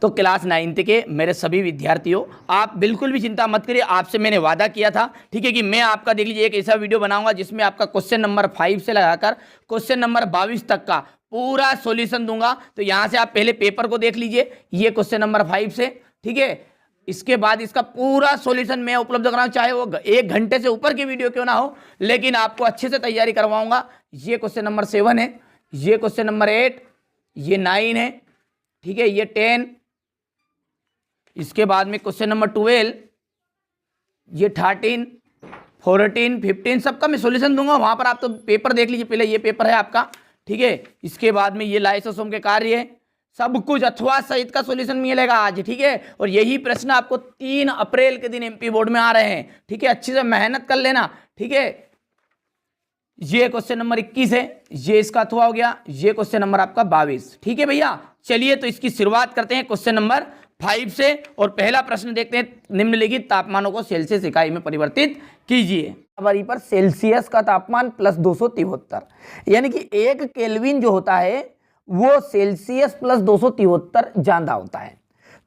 तो class 9th के मेरे सभी विद्यार्थियों, आप बिल्कुल भी चिंता मत करिए। आपसे मैंने वादा किया था, ठीक है, कि मैं आपका देख लीजिए एक ऐसा वीडियो बनाऊंगा जिसमें आपका क्वेश्चन नंबर 5 से लगाकर क्वेश्चन नंबर 22 तक का पूरा सॉल्यूशन दूंगा। तो यहाँ से आप पहले पेपर को देख लीजिए, ये क्वेश्चन नंबर 5 से, ठीक है। इसके बाद इसका पूरा सॉल्यूशन मैं उपलब्ध कराऊं, चाहे वो 1 घंटे से ऊपर की वीडियो क्यों ना हो, लेकिन आपको अच्छे से तैयारी करवाऊंगा। ये क्वेश्चन नंबर 7 है, ये क्वेश्चन नंबर 8, ये 9 है, ठीक है, ये 10, इसके बाद में क्वेश्चन नंबर 12, ये 13, 14, 15 सबका मैं सॉल्यूशन दूंगा। वहां पर आप तो पेपर देख लीजिए, पहले ये पेपर है आपका, ठीक है। इसके बाद में ये लाइसोसोम के कार्य है, सब कुछ अथवा सहित का सॉल्यूशन मिलेगा आज, ठीक है। और यही प्रश्न आपको 3 अप्रैल के दिन एमपी बोर्ड में आ रहे हैं, ठीक है। अच्छे से मेहनत कर लेना, ठीक है। ये क्वेश्चन नंबर 21 है, ये इसका अथवा हो गया। ये क्वेश्चन नंबर आपका 22, ठीक है भैया। चलिए तो इसकी शुरुआत करते हैं क्वेश्चन नंबर 5 से, और पहला प्रश्न देखते हैं। निम्नलिखित तापमानों को सेल्सियस इकाई में परिवर्तित कीजिए। हमारी पर सेल्सियस का तापमान प्लस 273, यानी कि 1 केल्विन जो होता है वो सेल्सियस प्लस 273 ज्यादा होता है।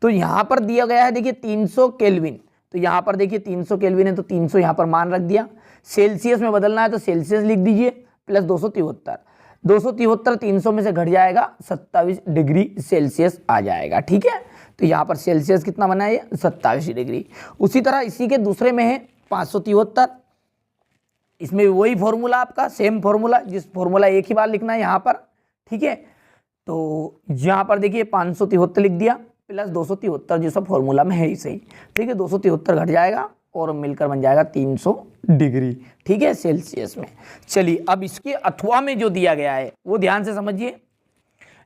तो यहां पर दिया गया है, देखिए 300 केल्विन, तो यहां पर देखिए 300 केल्विन है तो 300 यहां पर मान रख दिया। सेल्सियस में बदलना है तो सेल्सियस लिख दीजिए प्लस 273, 273 300 में से घट जाएगा 27 डिग्री सेल्सियस आ जाएगा, ठीक है। तो यहाँ पर सेल्सियस कितना बना है, 27 डिग्री। उसी तरह इसी के दूसरे में है 573, इसमें भी वही फॉर्मूला आपका, सेम फॉर्मूला, जिस फॉर्मूला एक ही बार लिखना है यहाँ पर, ठीक है। तो यहाँ पर देखिए 573 लिख दिया प्लस 273, जो सब फॉर्मूला में है ही सही, ठीक है। 273 घट जाएगा और मिलकर बन जाएगा 300 डिग्री, ठीक है, सेल्सियस में। चलिए अब इसके अथवा में जो दिया गया है वो ध्यान से समझिए।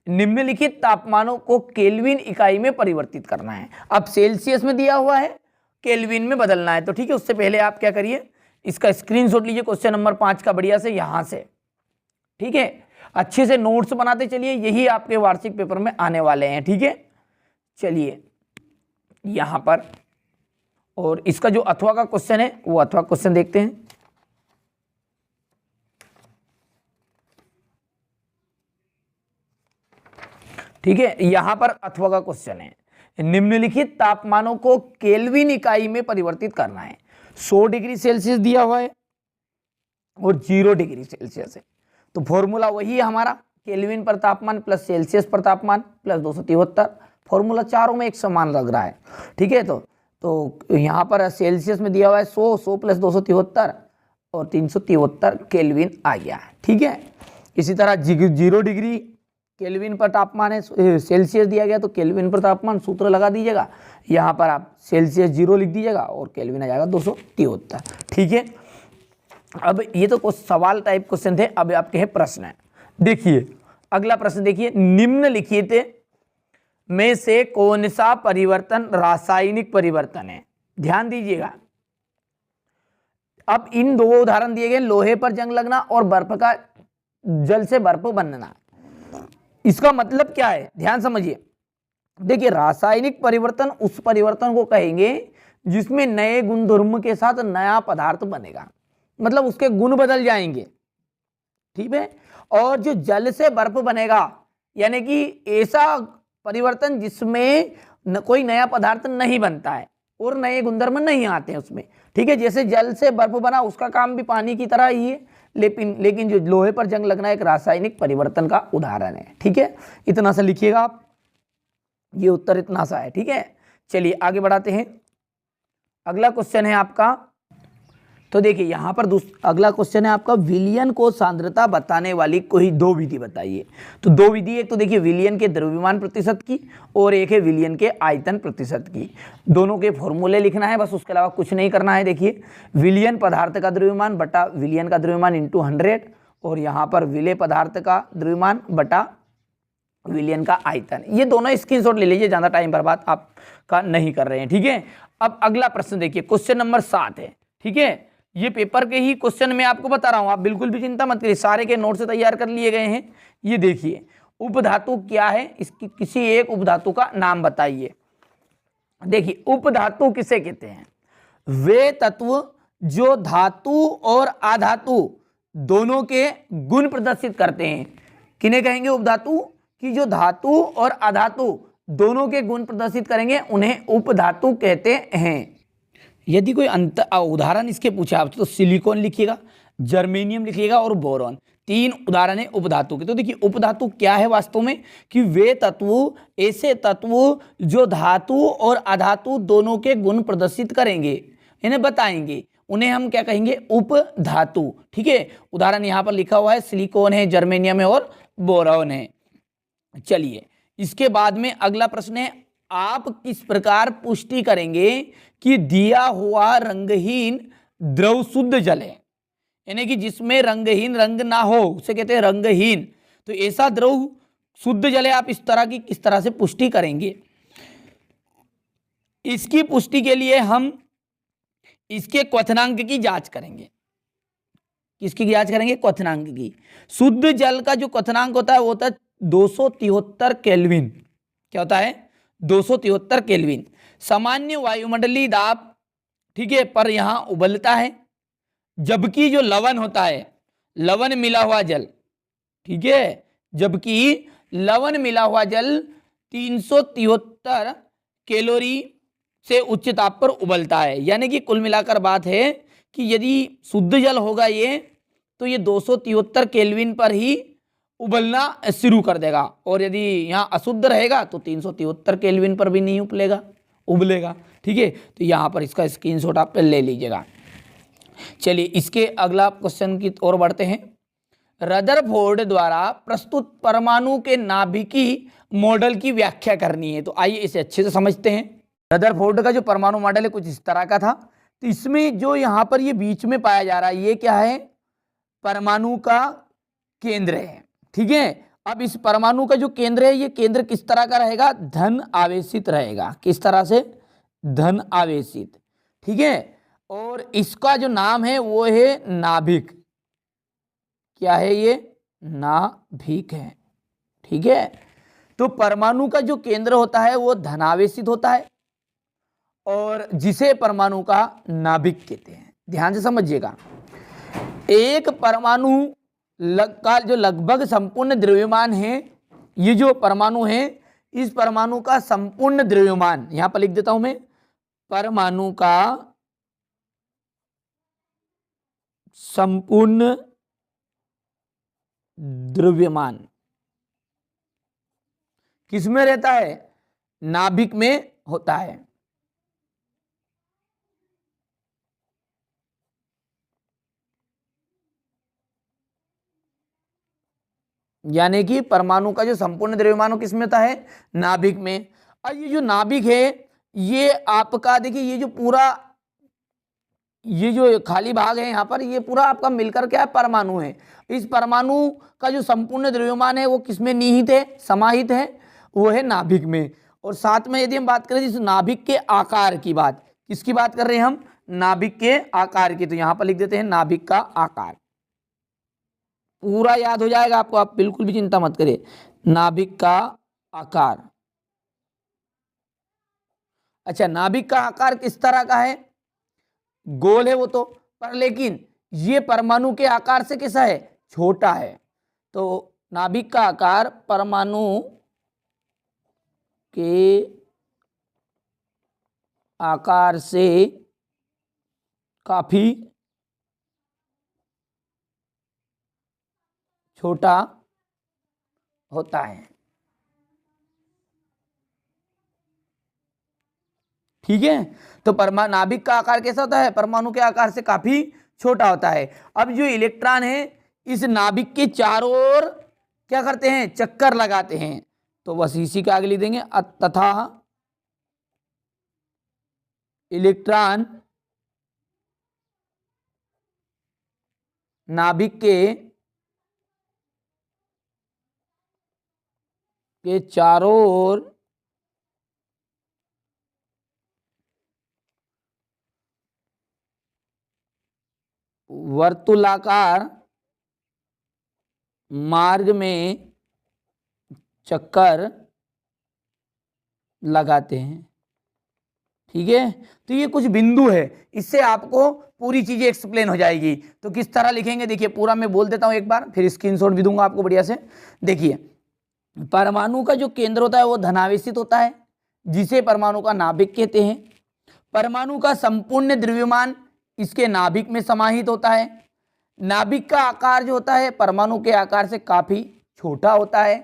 निम्नलिखित तापमानों को केल्विन इकाई में परिवर्तित करना है। अब सेल्सियस में दिया हुआ है, केल्विन में बदलना है, तो ठीक है। उससे पहले आप क्या करिए, इसका स्क्रीनशॉट लीजिए क्वेश्चन नंबर 5 का बढ़िया से यहां से, ठीक है। अच्छे से नोट्स बनाते चलिए, यही आपके वार्षिक पेपर में आने वाले हैं, ठीक है। चलिए यहां पर, और इसका जो अथवा का क्वेश्चन है वो अथवा क्वेश्चन देखते हैं। ठीक है, यहां पर अथवा का क्वेश्चन है, निम्नलिखित तापमानों को केल्विन इकाई में परिवर्तित करना है। 100 डिग्री सेल्सियस दिया हुआ है और 0 डिग्री सेल्सियस है। तो फॉर्मूला वही है हमारा, केल्विन पर तापमान प्लस सेल्सियस पर तापमान प्लस 273, फॉर्मूला चारों में एक समान लग रहा है, ठीक है। तो यहाँ पर सेल्सियस में दिया हुआ है 100 प्लस 273 और 373 केल्विन आ गया है, ठीक है। इसी तरह 0 डिग्री केल्विन पर तापमान है, सेल्सियस दिया गया तो केल्विन पर तापमान सूत्र लगा दीजिएगा। यहाँ पर आप सेल्सियस 0 लिख दीजिएगा और केल्विन आ जाएगा 273, ठीक है। अब ये तो कुछ सवाल टाइप क्वेश्चन थे, अब आपके है प्रश्न है। देखिए अगला प्रश्न देखिए, निम्नलिखित में से कौन सा परिवर्तन रासायनिक परिवर्तन है। ध्यान दीजिएगा, अब इन 2 उदाहरण दिए गए, लोहे पर जंग लगना और बर्फ का जल से बर्फ बनना। इसका मतलब क्या है, ध्यान समझिए। देखिए रासायनिक परिवर्तन उस परिवर्तन को कहेंगे जिसमें नए गुणधर्म के साथ नया पदार्थ बनेगा, मतलब उसके गुण बदल जाएंगे, ठीक है। और जो जल से बर्फ बनेगा, यानी कि ऐसा परिवर्तन जिसमें कोई नया पदार्थ नहीं बनता है और नए गुणधर्म नहीं आते हैं उसमें, ठीक है। जैसे जल से बर्फ बना, उसका काम भी पानी की तरह ही है, लेकिन जो लोहे पर जंग लगना एक रासायनिक परिवर्तन का उदाहरण है, ठीक है। इतना सा लिखिएगा आप, ये उत्तर इतना सा है, ठीक है। चलिए आगे बढ़ाते हैं। अगला क्वेश्चन है आपका, तो देखिए यहाँ पर अगला क्वेश्चन है आपका, विलयन को सांद्रता बताने वाली कोई 2 विधि बताइए। तो 2 विधि, एक तो देखिए विलयन के द्रव्यमान प्रतिशत की और एक है विलयन के आयतन प्रतिशत की। दोनों के फॉर्मूले लिखना है बस, उसके अलावा कुछ नहीं करना है। देखिए विलयन पदार्थ का द्रव्यमान बटा विलयन का द्रव्यमान इंटू 100, और यहाँ पर विलय पदार्थ का द्रव्यमान बटा विलयन का आयतन। ये दोनों स्क्रीनशॉट ले लीजिए, ज़्यादा टाइम बर्बाद आपका नहीं कर रहे हैं, ठीक है। अब अगला प्रश्न देखिए, क्वेश्चन नंबर 7 है, ठीक है। ये पेपर के ही क्वेश्चन मैं आपको बता रहा हूं, आप बिल्कुल भी चिंता मत करिए, सारे के नोट से तैयार कर लिए गए हैं। ये देखिए, उपधातु क्या है, इसकी किसी एक उपधातु का नाम बताइए। देखिए उपधातु किसे कहते हैं, वे तत्व जो धातु और अधातु दोनों के गुण प्रदर्शित करते हैं। किन्हें कहेंगे उपधातु, कि जो धातु और अधातु दोनों के गुण प्रदर्शित करेंगे उन्हें उपधातु कहते हैं। यदि कोई उदाहरण इसके पूछा आपसे तो सिलिकॉन लिखिएगा, जर्मेनियम लिखिएगा और बोरॉन, 3 उदाहरण है उपधातु के। तो देखिए उपधातु क्या है वास्तव में, कि वे तत्व, ऐसे तत्व जो धातु और अधातु दोनों के गुण प्रदर्शित करेंगे, इन्हें बताएंगे, उन्हें हम क्या कहेंगे, उपधातु। ठीक है, उदाहरण यहाँ पर लिखा हुआ है, सिलिकॉन है, जर्मेनियम है और बोरॉन है। चलिए इसके बाद में अगला प्रश्न है, आप किस प्रकार पुष्टि करेंगे कि दिया हुआ रंगहीन द्रव शुद्ध जल है, यानी कि जिसमें रंगहीन, रंग ना हो उसे कहते हैं रंगहीन। तो ऐसा द्रव शुद्ध जल है, आप इस तरह की किस तरह से पुष्टि करेंगे। इसकी पुष्टि के लिए हम इसके क्वथनांक की जांच करेंगे। किसकी जांच करेंगे, क्वथनांक की। शुद्ध जल का जो क्वथनांक होता है वो होता है 273 केल्विन। क्या होता है, 273 केल्विन। सामान्य वायुमंडलीय दाब, ठीक है, पर यहां उबलता है, जबकि जो लवण होता है, लवण मिला हुआ जल, ठीक है, जबकि लवण मिला हुआ जल 373 कैलोरी से उच्च ताप पर उबलता है। यानी कि कुल मिलाकर बात है कि यदि शुद्ध जल होगा ये, तो ये 273 केल्विन पर ही उबलना शुरू कर देगा, और यदि यहाँ अशुद्ध रहेगा तो 373 केल्विन पर भी नहीं उबलेगा। ठीक है, तो यहाँ पर इसका स्क्रीनशॉट आप ले लीजिएगा। चलिए इसके अगला क्वेश्चन की ओर बढ़ते हैं। रदरफोर्ड द्वारा प्रस्तुत परमाणु के नाभिकी मॉडल की व्याख्या करनी है। तो आइए इसे अच्छे से समझते हैं। रदरफोर्ड का जो परमाणु मॉडल है कुछ इस तरह का था। तो इसमें जो यहाँ पर ये बीच में पाया जा रहा है, ये क्या है, परमाणु का केंद्र है। ठीक है, अब इस परमाणु का जो केंद्र है, ये केंद्र किस तरह का रहेगा, धन आवेशित रहेगा। किस तरह से, धन आवेशित। ठीक है, और इसका जो नाम है वो है नाभिक। क्या है ये, नाभिक है। ठीक है, तो परमाणु का जो केंद्र होता है वो धनावेशित होता है, और जिसे परमाणु का नाभिक कहते हैं। ध्यान से समझिएगा, एक परमाणु का जो लगभग संपूर्ण द्रव्यमान है, ये जो परमाणु है, इस परमाणु का संपूर्ण द्रव्यमान, यहां पर लिख देता हूं मैं, परमाणु का संपूर्ण द्रव्यमान किसमें रहता है, नाभिक में होता है। यानी कि परमाणु का जो संपूर्ण द्रव्यमान किसमें होता है, नाभिक में। और ये जो नाभिक है, ये आपका देखिए, ये जो पूरा, ये जो खाली भाग है यहाँ पर, ये पूरा आपका मिलकर क्या है, परमाणु है। इस परमाणु का जो संपूर्ण द्रव्यमान है वो किसमें निहित है, समाहित है, वो है नाभिक में। और साथ में यदि हम बात करें इस नाभिक के आकार की बात, किसकी बात कर रहे हैं हम, नाभिक के आकार की। तो यहाँ पर लिख देते हैं नाभिक का आकार। पूरा याद हो जाएगा आपको, आप बिल्कुल भी चिंता मत करिए। नाभिक का आकार। अच्छा, नाभिक का आकार किस तरह का है, गोल है वो तो, पर लेकिन ये परमाणु के आकार से कैसा है, छोटा है। तो नाभिक का आकार परमाणु के आकार से काफी छोटा होता है। ठीक है, तो परमाणु नाभिक का आकार कैसा होता है, परमाणु के आकार से काफी छोटा होता है। अब जो इलेक्ट्रॉन है इस नाभिक के चारों ओर क्या करते हैं, चक्कर लगाते हैं। तो बस इसी का आगे लिख देंगे, तथा इलेक्ट्रॉन नाभिक के चारों ओर वर्तुलाकार मार्ग में चक्कर लगाते हैं। ठीक है, तो ये कुछ बिंदु है, इससे आपको पूरी चीजें एक्सप्लेन हो जाएगी। तो किस तरह लिखेंगे देखिए, पूरा मैं बोल देता हूं एक बार, फिर स्क्रीनशॉट भी दूंगा आपको बढ़िया से। देखिए परमाणु का जो केंद्र होता है वो धनावेशित होता है, जिसे परमाणु का नाभिक कहते हैं। परमाणु का संपूर्ण द्रव्यमान इसके नाभिक में समाहित होता है। नाभिक का आकार जो होता है परमाणु के आकार से काफी छोटा होता है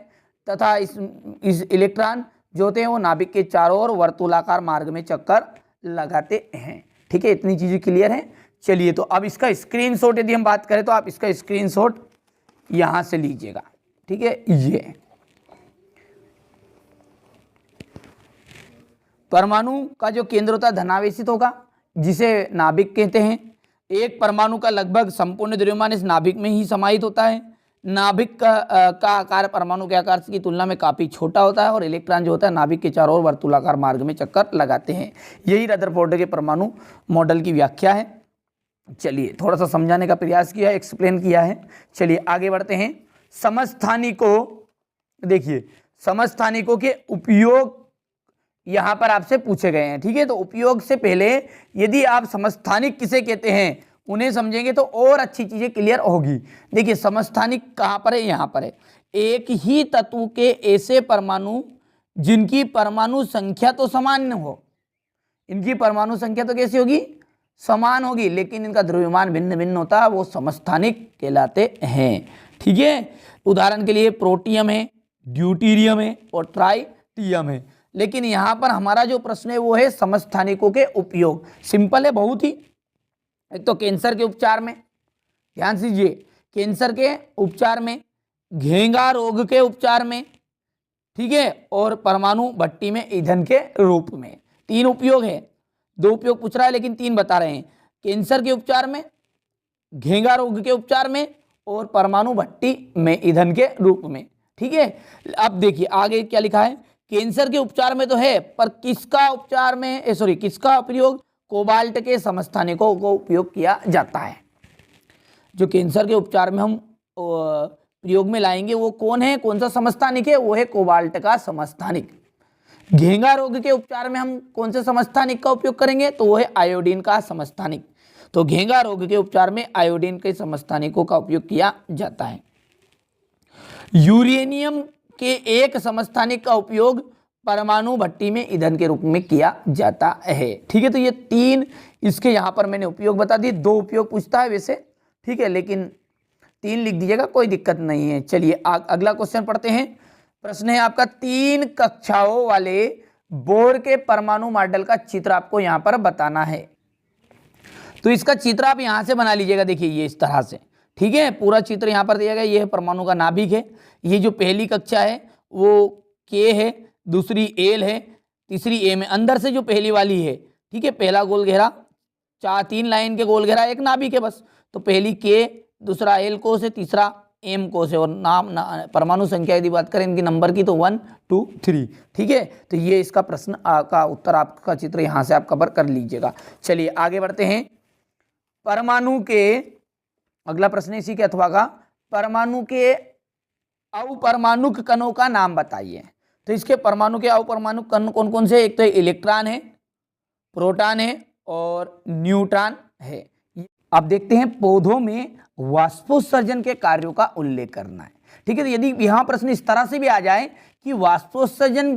तथा इस इलेक्ट्रॉन जो होते हैं वो नाभिक के चारों ओर वर्तुलाकार मार्ग में चक्कर लगाते हैं। ठीक है, इतनी चीजें क्लियर हैं। चलिए, तो अब इसका स्क्रीनशॉट यदि हम बात करें तो आप इसका स्क्रीनशॉट यहां से लीजिएगा। ठीक है, ये परमाणु का जो केंद्र होता है धनावेशित होगा, जिसे नाभिक कहते हैं। एक परमाणु का लगभग संपूर्ण द्रव्यमान इस नाभिक में ही समाहित होता है। नाभिक का आकार परमाणु के आकार की तुलना में काफी छोटा होता है और इलेक्ट्रॉन जो होता है नाभिक के चारों ओर वर्तुलाकार मार्ग में चक्कर लगाते हैं। यही रदरफोर्ड के परमाणु मॉडल की व्याख्या है। चलिए, थोड़ा सा समझाने का प्रयास किया, एक्सप्लेन किया है। चलिए आगे बढ़ते हैं। समस्थानिकों, देखिए समस्थानिकों के उपयोग यहां पर आपसे पूछे गए हैं। ठीक है, तो उपयोग से पहले यदि आप समस्थानिक किसे कहते हैं उन्हें समझेंगे तो और अच्छी चीजें क्लियर होगी। देखिए समस्थानिक कहां पर है, यहां पर है। एक ही तत्व के ऐसे परमाणु जिनकी परमाणु संख्या तो समान न हो, इनकी परमाणु संख्या तो कैसी होगी, समान होगी, लेकिन इनका द्रव्यमान भिन्न भिन्न होता है, वो समस्थानिक कहलाते हैं। ठीक है, उदाहरण के लिए प्रोटियम है, ड्यूटीरियम है और ट्राइटियम है। लेकिन यहां पर हमारा जो प्रश्न है वो है समस्थानिकों के उपयोग। सिंपल है बहुत ही। एक तो कैंसर के उपचार में, ध्यान से दीजिए, कैंसर के उपचार में, घेंगा रोग के उपचार में, ठीक है, और परमाणु भट्टी में ईंधन के रूप में। तीन उपयोग है, दो उपयोग पूछ रहा है लेकिन तीन बता रहे हैं। कैंसर के उपचार में, घेंगा रोग के उपचार में और परमाणु भट्टी में ईंधन के रूप में। ठीक है, अब देखिए आगे क्या लिखा है। कैंसर के उपचार में तो है, पर किसका उपचार में किसका प्रयोग, कोबाल्ट के समस्थानिकों को उपयोग किया जाता है। जो कैंसर के उपचार में हम प्रयोग में लाएंगे वो कौन है, कौन सा समस्थानिक है, वो है कोबाल्ट का समस्थानिक। घेंगा रोग के उपचार में हम कौन से समस्थानिक का उपयोग करेंगे, तो वो है आयोडीन का समस्थानिक। तो घेंगा रोग के उपचार में आयोडीन के समस्थानिकों का उपयोग किया जाता है। यूरेनियम के एक समस्थानिक का उपयोग परमाणु भट्टी में ईंधन के रूप में किया जाता है। ठीक है, तो ये तीन इसके यहाँ पर मैंने उपयोग बता दिए। दो उपयोग पूछता है वैसे, ठीक है, लेकिन तीन लिख दीजिएगा, कोई दिक्कत नहीं है। चलिए अगला क्वेश्चन पढ़ते हैं। प्रश्न है आपका, 3 कक्षाओं वाले बोर के परमाणु मॉडल का चित्र आपको यहाँ पर बताना है। तो इसका चित्र आप यहाँ से बना लीजिएगा। देखिए ये इस तरह से, ठीक है, पूरा चित्र यहाँ पर दिया गया। ये परमाणु का नाभिक है। ये जो पहली कक्षा है वो के है, दूसरी एल है, तीसरी एम है। अंदर से जो पहली वाली है, ठीक है, पहला गोल घेरा, 3 लाइन के गोल घेरा, एक नाभिक है बस। तो पहली के, दूसरा एल कोस है, तीसरा एम कोस है। और परमाणु संख्या यदि बात करें इनकी नंबर की तो 1 2 3। ठीक है, तो ये इसका प्रश्न का उत्तर, आपका चित्र यहाँ से आप कवर कर लीजिएगा। चलिए आगे बढ़ते हैं। परमाणु के, अगला प्रश्न इसी के अथवा का, परमाणु के अपरमाणुक कणों का नाम बताइए। तो इसके परमाणु के अपरमाणुक कण कौन कौन से, एक तो इलेक्ट्रॉन है, प्रोटॉन है और न्यूट्रॉन है। अब देखते हैं, पौधों में वाष्पोत्सर्जन के कार्यों का उल्लेख करना है। ठीक है, तो यदि यहाँ प्रश्न इस तरह से भी आ जाए कि वाष्पोत्सर्जन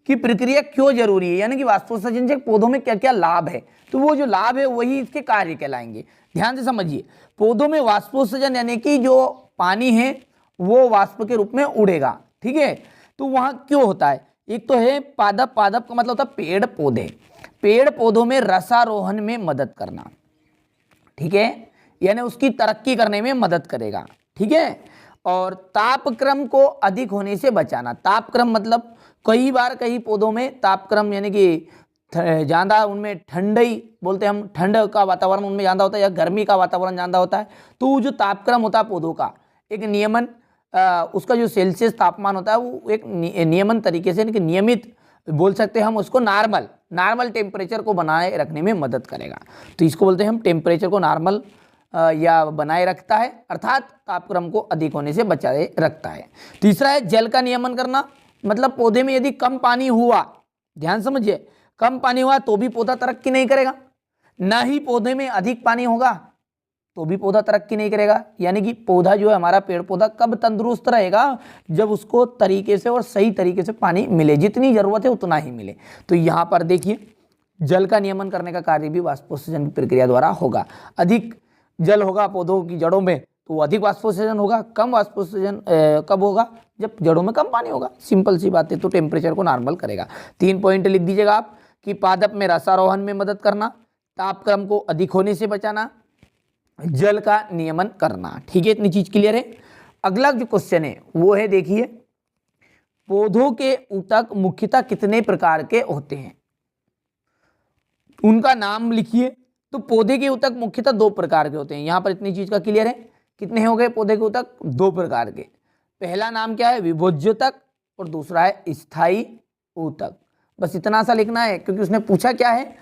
की प्रक्रिया क्यों जरूरी है, यानी कि वाष्पोत्सर्जन से पौधों में क्या क्या लाभ है, तो वो जो लाभ है वही इसके कार्य कहलाएंगे। ध्यान से समझिए, पौधों में वाष्पोत्सर्जन यानी कि जो पानी है वो वाष्प के रूप में उड़ेगा। ठीक है, तो वहां क्यों होता है, एक तो है पादप, पादप का मतलब होता है पेड़ पौधे, पेड़ पौधों में रसारोहण में मदद करना। ठीक है, यानी उसकी तरक्की करने में मदद करेगा। ठीक है, और तापक्रम को अधिक होने से बचाना। तापक्रम मतलब कई बार कई पौधों में तापक्रम यानी कि ज़्यादा उनमें ठंडई बोलते हैं हम, ठंड का वातावरण उनमें ज़्यादा होता है या गर्मी का वातावरण ज़्यादा होता है। तो जो तापक्रम होता है पौधों का एक नियमन, उसका जो सेल्सियस तापमान होता है वो एक नियमन तरीके से, यानी कि नियमित बोल सकते हैं हम उसको, नॉर्मल टेम्परेचर को बनाए रखने में मदद करेगा। तो इसको बोलते हैं हम टेम्परेचर को नॉर्मल या बनाए रखता है, अर्थात तापक्रम को अधिक होने से बचाए रखता है। तीसरा है जल का नियमन करना, मतलब पौधे में यदि कम पानी हुआ, ध्यान समझिए, कम पानी हुआ तो भी पौधा तरक्की नहीं करेगा, ना ही पौधे में अधिक पानी होगा तो भी पौधा तरक्की नहीं करेगा। यानी कि पौधा जो है हमारा पेड़ पौधा कब तंदुरुस्त रहेगा, जब उसको तरीके से और सही तरीके से पानी मिले, जितनी जरूरत है उतना ही मिले। तो यहाँ पर देखिए जल का नियमन करने का कार्य भी वाष्पोत्सर्जन की प्रक्रिया द्वारा होगा। अधिक जल होगा पौधों की जड़ों में तो अधिक वाष्पोत्सर्जन होगा, कम वाष्पोत्सर्जन कब होगा, जब जड़ों में कम पानी होगा। सिंपल सी बात है, तो टेम्परेचर को नॉर्मल करेगा। 3 पॉइंट लिख दीजिएगा आप कि पादप में रसारोहण में मदद करना, तापक्रम को अधिक होने से बचाना, जल का नियमन करना। ठीक है, इतनी चीज क्लियर है। अगला जो क्वेश्चन है वो है, देखिए पौधों के ऊतक मुख्यतः कितने प्रकार के होते हैं, उनका नाम लिखिए। तो पौधे के ऊतक मुख्यतः 2 प्रकार के होते हैं। यहां पर इतनी चीज का क्लियर है। कितने हो गए पौधे के ऊतक? 2 प्रकार के। पहला नाम क्या है? विभोज्योतक, और दूसरा है स्थायी ऊतक। बस इतना सा लिखना है, क्योंकि उसने पूछा क्या है,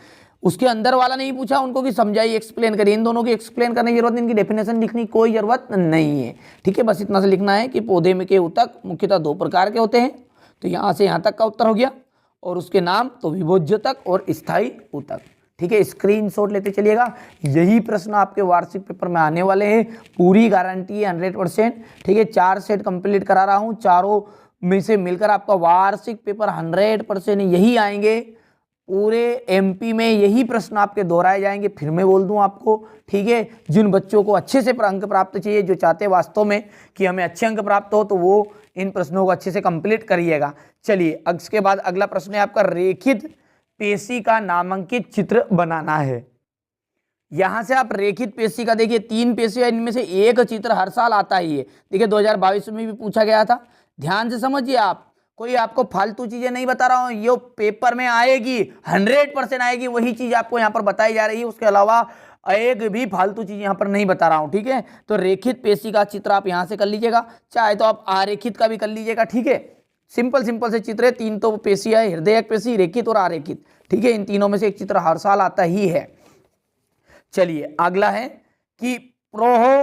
उसके अंदर वाला नहीं पूछा उनको कि समझाइए, एक्सप्लेन करिए। इन दोनों की एक्सप्लेन करने की जरूरत नहीं, इनकी डेफिनेशन लिखने की कोई जरूरत नहीं है। ठीक है, बस इतना सा लिखना है कि पौधे में के ऊतक मुख्यतः 2 प्रकार के होते हैं। तो यहाँ से यहाँ तक का उत्तर हो गया, और उसके नाम तो विभोज्योतक और स्थायी ऊतक। ठीक है, स्क्रीनशॉट लेते चलिएगा। यही प्रश्न आपके वार्षिक पेपर में आने वाले हैं, पूरी गारंटी है 100%। ठीक है, 4 सेट कंप्लीट करा रहा हूँ, चारों में से मिलकर आपका वार्षिक पेपर 100% यही आएंगे। पूरे एमपी में यही प्रश्न आपके दोहराए जाएंगे। फिर मैं बोल दूं आपको, ठीक है, जिन बच्चों को अच्छे से अंक प्राप्त चाहिए, जो चाहते हैं वास्तव में कि हमें अच्छे अंक प्राप्त हो, तो वो इन प्रश्नों को अच्छे से कंप्लीट करिएगा। चलिए, इसके बाद अगला प्रश्न है आपका, रेखित पेशी का नामांकित चित्र बनाना है। यहां से आप रेखित पेशी का देखिए 3 पेशी है, इनमें से एक चित्र हर साल आता ही है। देखिए 2022 में भी पूछा गया था। ध्यान से समझिए, आप कोई आपको फालतू चीजें नहीं बता रहा हूं, ये पेपर में आएगी, 100% आएगी, वही चीज आपको यहां पर बताई जा रही है। उसके अलावा एक भी फालतू चीज यहां पर नहीं बता रहा हूं। ठीक है, तो रेखित पेशी का चित्र आप यहां से कर लीजिएगा, चाहे तो आप आरेखित का भी कर लीजिएगा। ठीक है, सिंपल से चित्र है। 3 तो पेशी है, हृदयक पेशी, रेखित और आरेखित। ठीक है, इन तीनों में से एक चित्र हर साल आता ही है। चलिए, अगला है कि प्रोह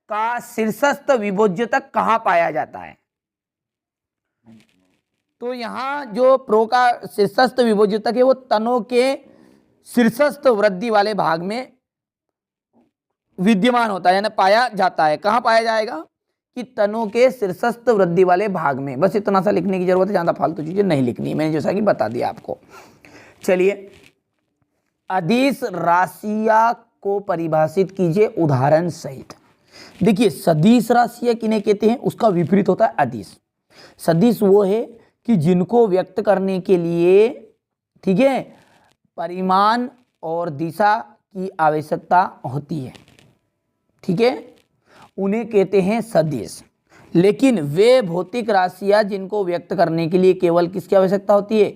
का शीर्षस्थ विभोज्योतक कहां पाया जाता है। तो यहां जो प्रो का शीर्षस्थ विभोज्योतक है वो तनों के शीर्षस्थ वृद्धि वाले भाग में विद्यमान होता है, यानी पाया जाता है। कहां पाया जाएगा? कि तनों के शीर्षस्थ वृद्धि वाले भाग में। बस इतना सा लिखने की जरूरत है, ज्यादा फालतू चीजें नहीं लिखनी, मैंने जैसा कि बता दिया आपको। चलिए, अदिश राशियां को परिभाषित कीजिए उदाहरण सहित। देखिए, सदिश राशियां किन्हें कहते हैं, उसका विपरीत होता है अदिश। सदिश वो है कि जिनको व्यक्त करने के लिए, ठीक है, परिमाण और दिशा की आवश्यकता होती है। ठीक है, उन्हें कहते हैं सदिश। लेकिन वे भौतिक राशियां जिनको व्यक्त करने के लिए केवल किसकी आवश्यकता होती है?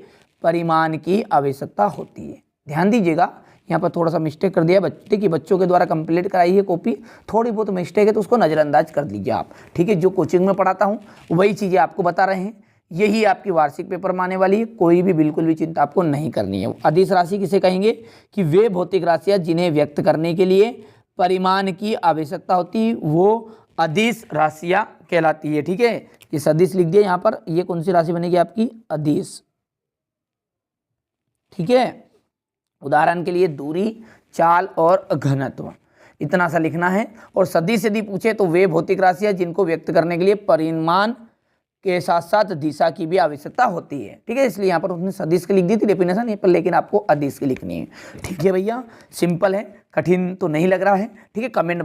परिमाण की आवश्यकता होती है। ध्यान दीजिएगा, यहाँ पर थोड़ा सा मिस्टेक कर दिया बच्चे की, बच्चों के द्वारा कंप्लीट कराई है कॉपी, थोड़ी बहुत मिस्टेक है तो उसको नज़रअंदाज कर दीजिए आप। ठीक है, जो कोचिंग में पढ़ाता हूँ वही चीज़ें आपको बता रहे हैं, यही आपकी वार्षिक पेपर में आने वाली है। कोई भी बिल्कुल भी चिंता आपको नहीं करनी है। अदिश राशि किसे कहेंगे? कि वे भौतिक राशियाँ जिन्हें व्यक्त करने के लिए परिमाण की आवश्यकता होती है, वो अदिश राशियाँ कहलाती है। ठीक है, ये सदिश लिख दिया यहाँ पर। ये कौन सी राशि बनेगी आपकी? अदिश। ठीक है, उदाहरण के लिए दूरी, चाल और घनत्व, इतना सा लिखना है। और सदिश यदि पूछे तो वे भौतिक राशियां जिनको व्यक्त करने के लिए परिमाण के साथ साथ दिशा की भी आवश्यकता होती है। ठीक है, इसलिए यहाँ पर उसने सदिश की लिख दी थी डेफिनेशन पर, लेकिन आपको अदिश की लिखनी है। ठीक है भैया, सिंपल है, कठिन तो नहीं लग रहा है। ठीक है, कमेंट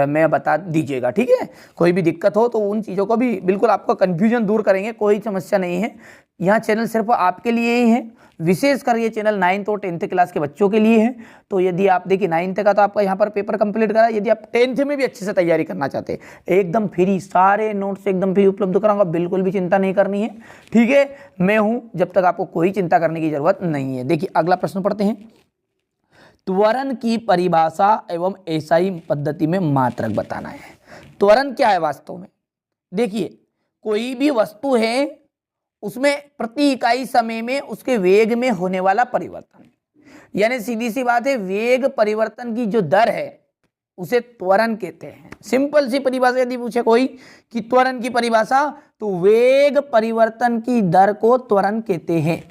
में बता दीजिएगा। ठीक है, कोई भी दिक्कत हो तो उन चीज़ों को भी बिल्कुल आपका कन्फ्यूजन दूर करेंगे, कोई समस्या नहीं है। यहाँ चैनल सिर्फ आपके लिए ही है, विशेषकर ये चैनल 9th और 10th क्लास के बच्चों के लिए है। तो यदि आप देखिए 9th का तो आपका यहाँ पर पेपर कंप्लीट करा, यदि आप 10th में भी अच्छे से तैयारी करना चाहते हैं, एकदम फ्री, सारे नोट्स एकदम फ्री उपलब्ध कराऊंगा, बिल्कुल भी चिंता नहीं करनी है। ठीक है, मैं हूँ, जब तक आपको कोई चिंता करने की जरूरत नहीं है। देखिए, अगला प्रश्न पढ़ते हैं। त्वरण की परिभाषा एवं एसआई पद्धति में मात्रक बताना है। त्वरण क्या है वास्तव में? देखिए, कोई भी वस्तु है उसमें प्रति इकाई समय में उसके वेग में होने वाला परिवर्तन, यानी सीधी सी बात है, वेग परिवर्तन की जो दर है उसे त्वरण कहते हैं। सिंपल सी परिभाषा यदि पूछे कोई कि त्वरण की परिभाषा, तो वेग परिवर्तन की दर को त्वरण कहते हैं।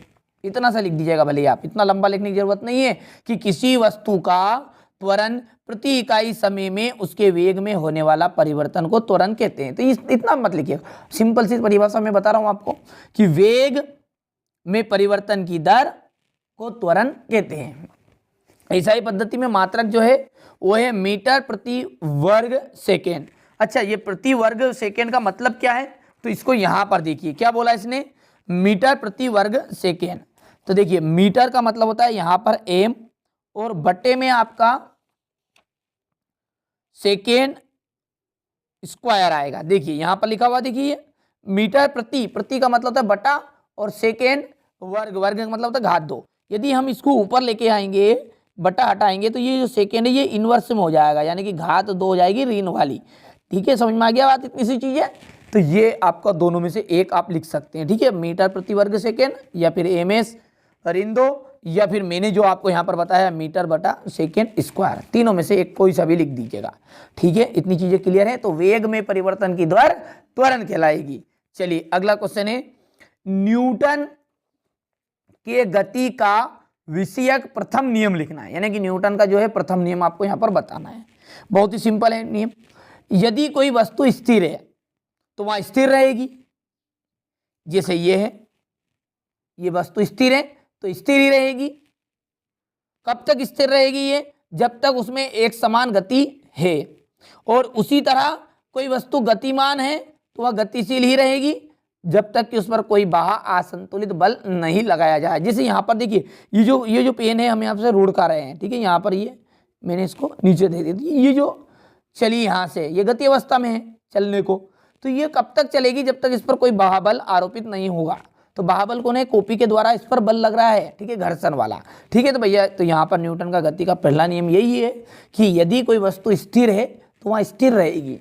इतना सा लिख दीजिएगा, भले आप, इतना लंबा लिखने की जरूरत नहीं है कि किसी वस्तु का त्वरण प्रति इकाई समय में उसके वेग में होने वाला परिवर्तन को त्वरण कहते हैं। तो इतना मत लिखिए, सिंपल सी परिभाषा में बता रहा हूं आपको कि वेग में परिवर्तन की दर को त्वरण कहते हैं। ऐसा ही पद्धति में मात्रक जो है वो है मीटर प्रति वर्ग सेकेंड। अच्छा, ये प्रति वर्ग सेकेंड का मतलब क्या है, तो इसको यहां पर देखिए क्या बोला इसने, मीटर प्रति वर्ग सेकेंड। तो देखिए मीटर का मतलब होता है यहां पर एम और बटे में आपका सेकेंड स्क्वायर आएगा। देखिए यहां पर लिखा हुआ देखिए मीटर प्रति, प्रति का मतलब होता है बटा और सेकेंड वर्ग, वर्ग का मतलब होता है घात 2। यदि हम इसको ऊपर लेके आएंगे, बटा हटाएंगे तो ये जो सेकेंड है ये इनवर्स में हो जाएगा, यानी कि घात 2 हो जाएगी ऋण वाली। ठीक है, समझ में आ गया बात, इतनी सी चीज है। तो ये आपका दोनों में से एक आप लिख सकते हैं। ठीक है, मीटर प्रति वर्ग सेकेंड या फिर एमएस ऋण 2 या फिर मैंने जो आपको यहाँ पर बताया मीटर बटा सेकेंड स्क्वायर, तीनों में से एक कोई सा भी लिख दीजिएगा। ठीक है, इतनी चीजें क्लियर है। तो वेग में परिवर्तन की दर त्वरण कहलाएगी। चलिए अगला क्वेश्चन है, न्यूटन के गति का विषयक प्रथम नियम लिखना है, यानी कि न्यूटन का जो है प्रथम नियम आपको यहाँ पर बताना है। बहुत ही सिंपल है नियम। यदि कोई वस्तु स्थिर है तो वहां स्थिर रहेगी, जैसे ये है, ये वस्तु स्थिर है तो स्थिर ही रहेगी। कब तक स्थिर रहेगी ये, जब तक उसमें एक समान गति है। और उसी तरह कोई वस्तु गतिमान है तो वह गतिशील ही रहेगी जब तक कि उस पर कोई बाह्य असंतुलित बल नहीं लगाया जाए। जैसे यहाँ पर देखिए ये जो पेन है हम यहाँ से रोड कर रहे हैं, ठीक है, यहाँ पर ये मैंने इसको नीचे दे दिया, ये जो चली यहाँ से ये गति अवस्था में है चलने को, तो ये कब तक चलेगी, जब तक इस पर कोई बाह्य बल आरोपित नहीं होगा। तो बाह्य बल कौन है, कॉपी के द्वारा इस पर बल लग रहा है, ठीक है, घर्षण वाला। ठीक है, तो भैया तो यहाँ पर न्यूटन का गति का पहला नियम यही है कि यदि कोई वस्तु स्थिर है तो वहाँ स्थिर रहेगी,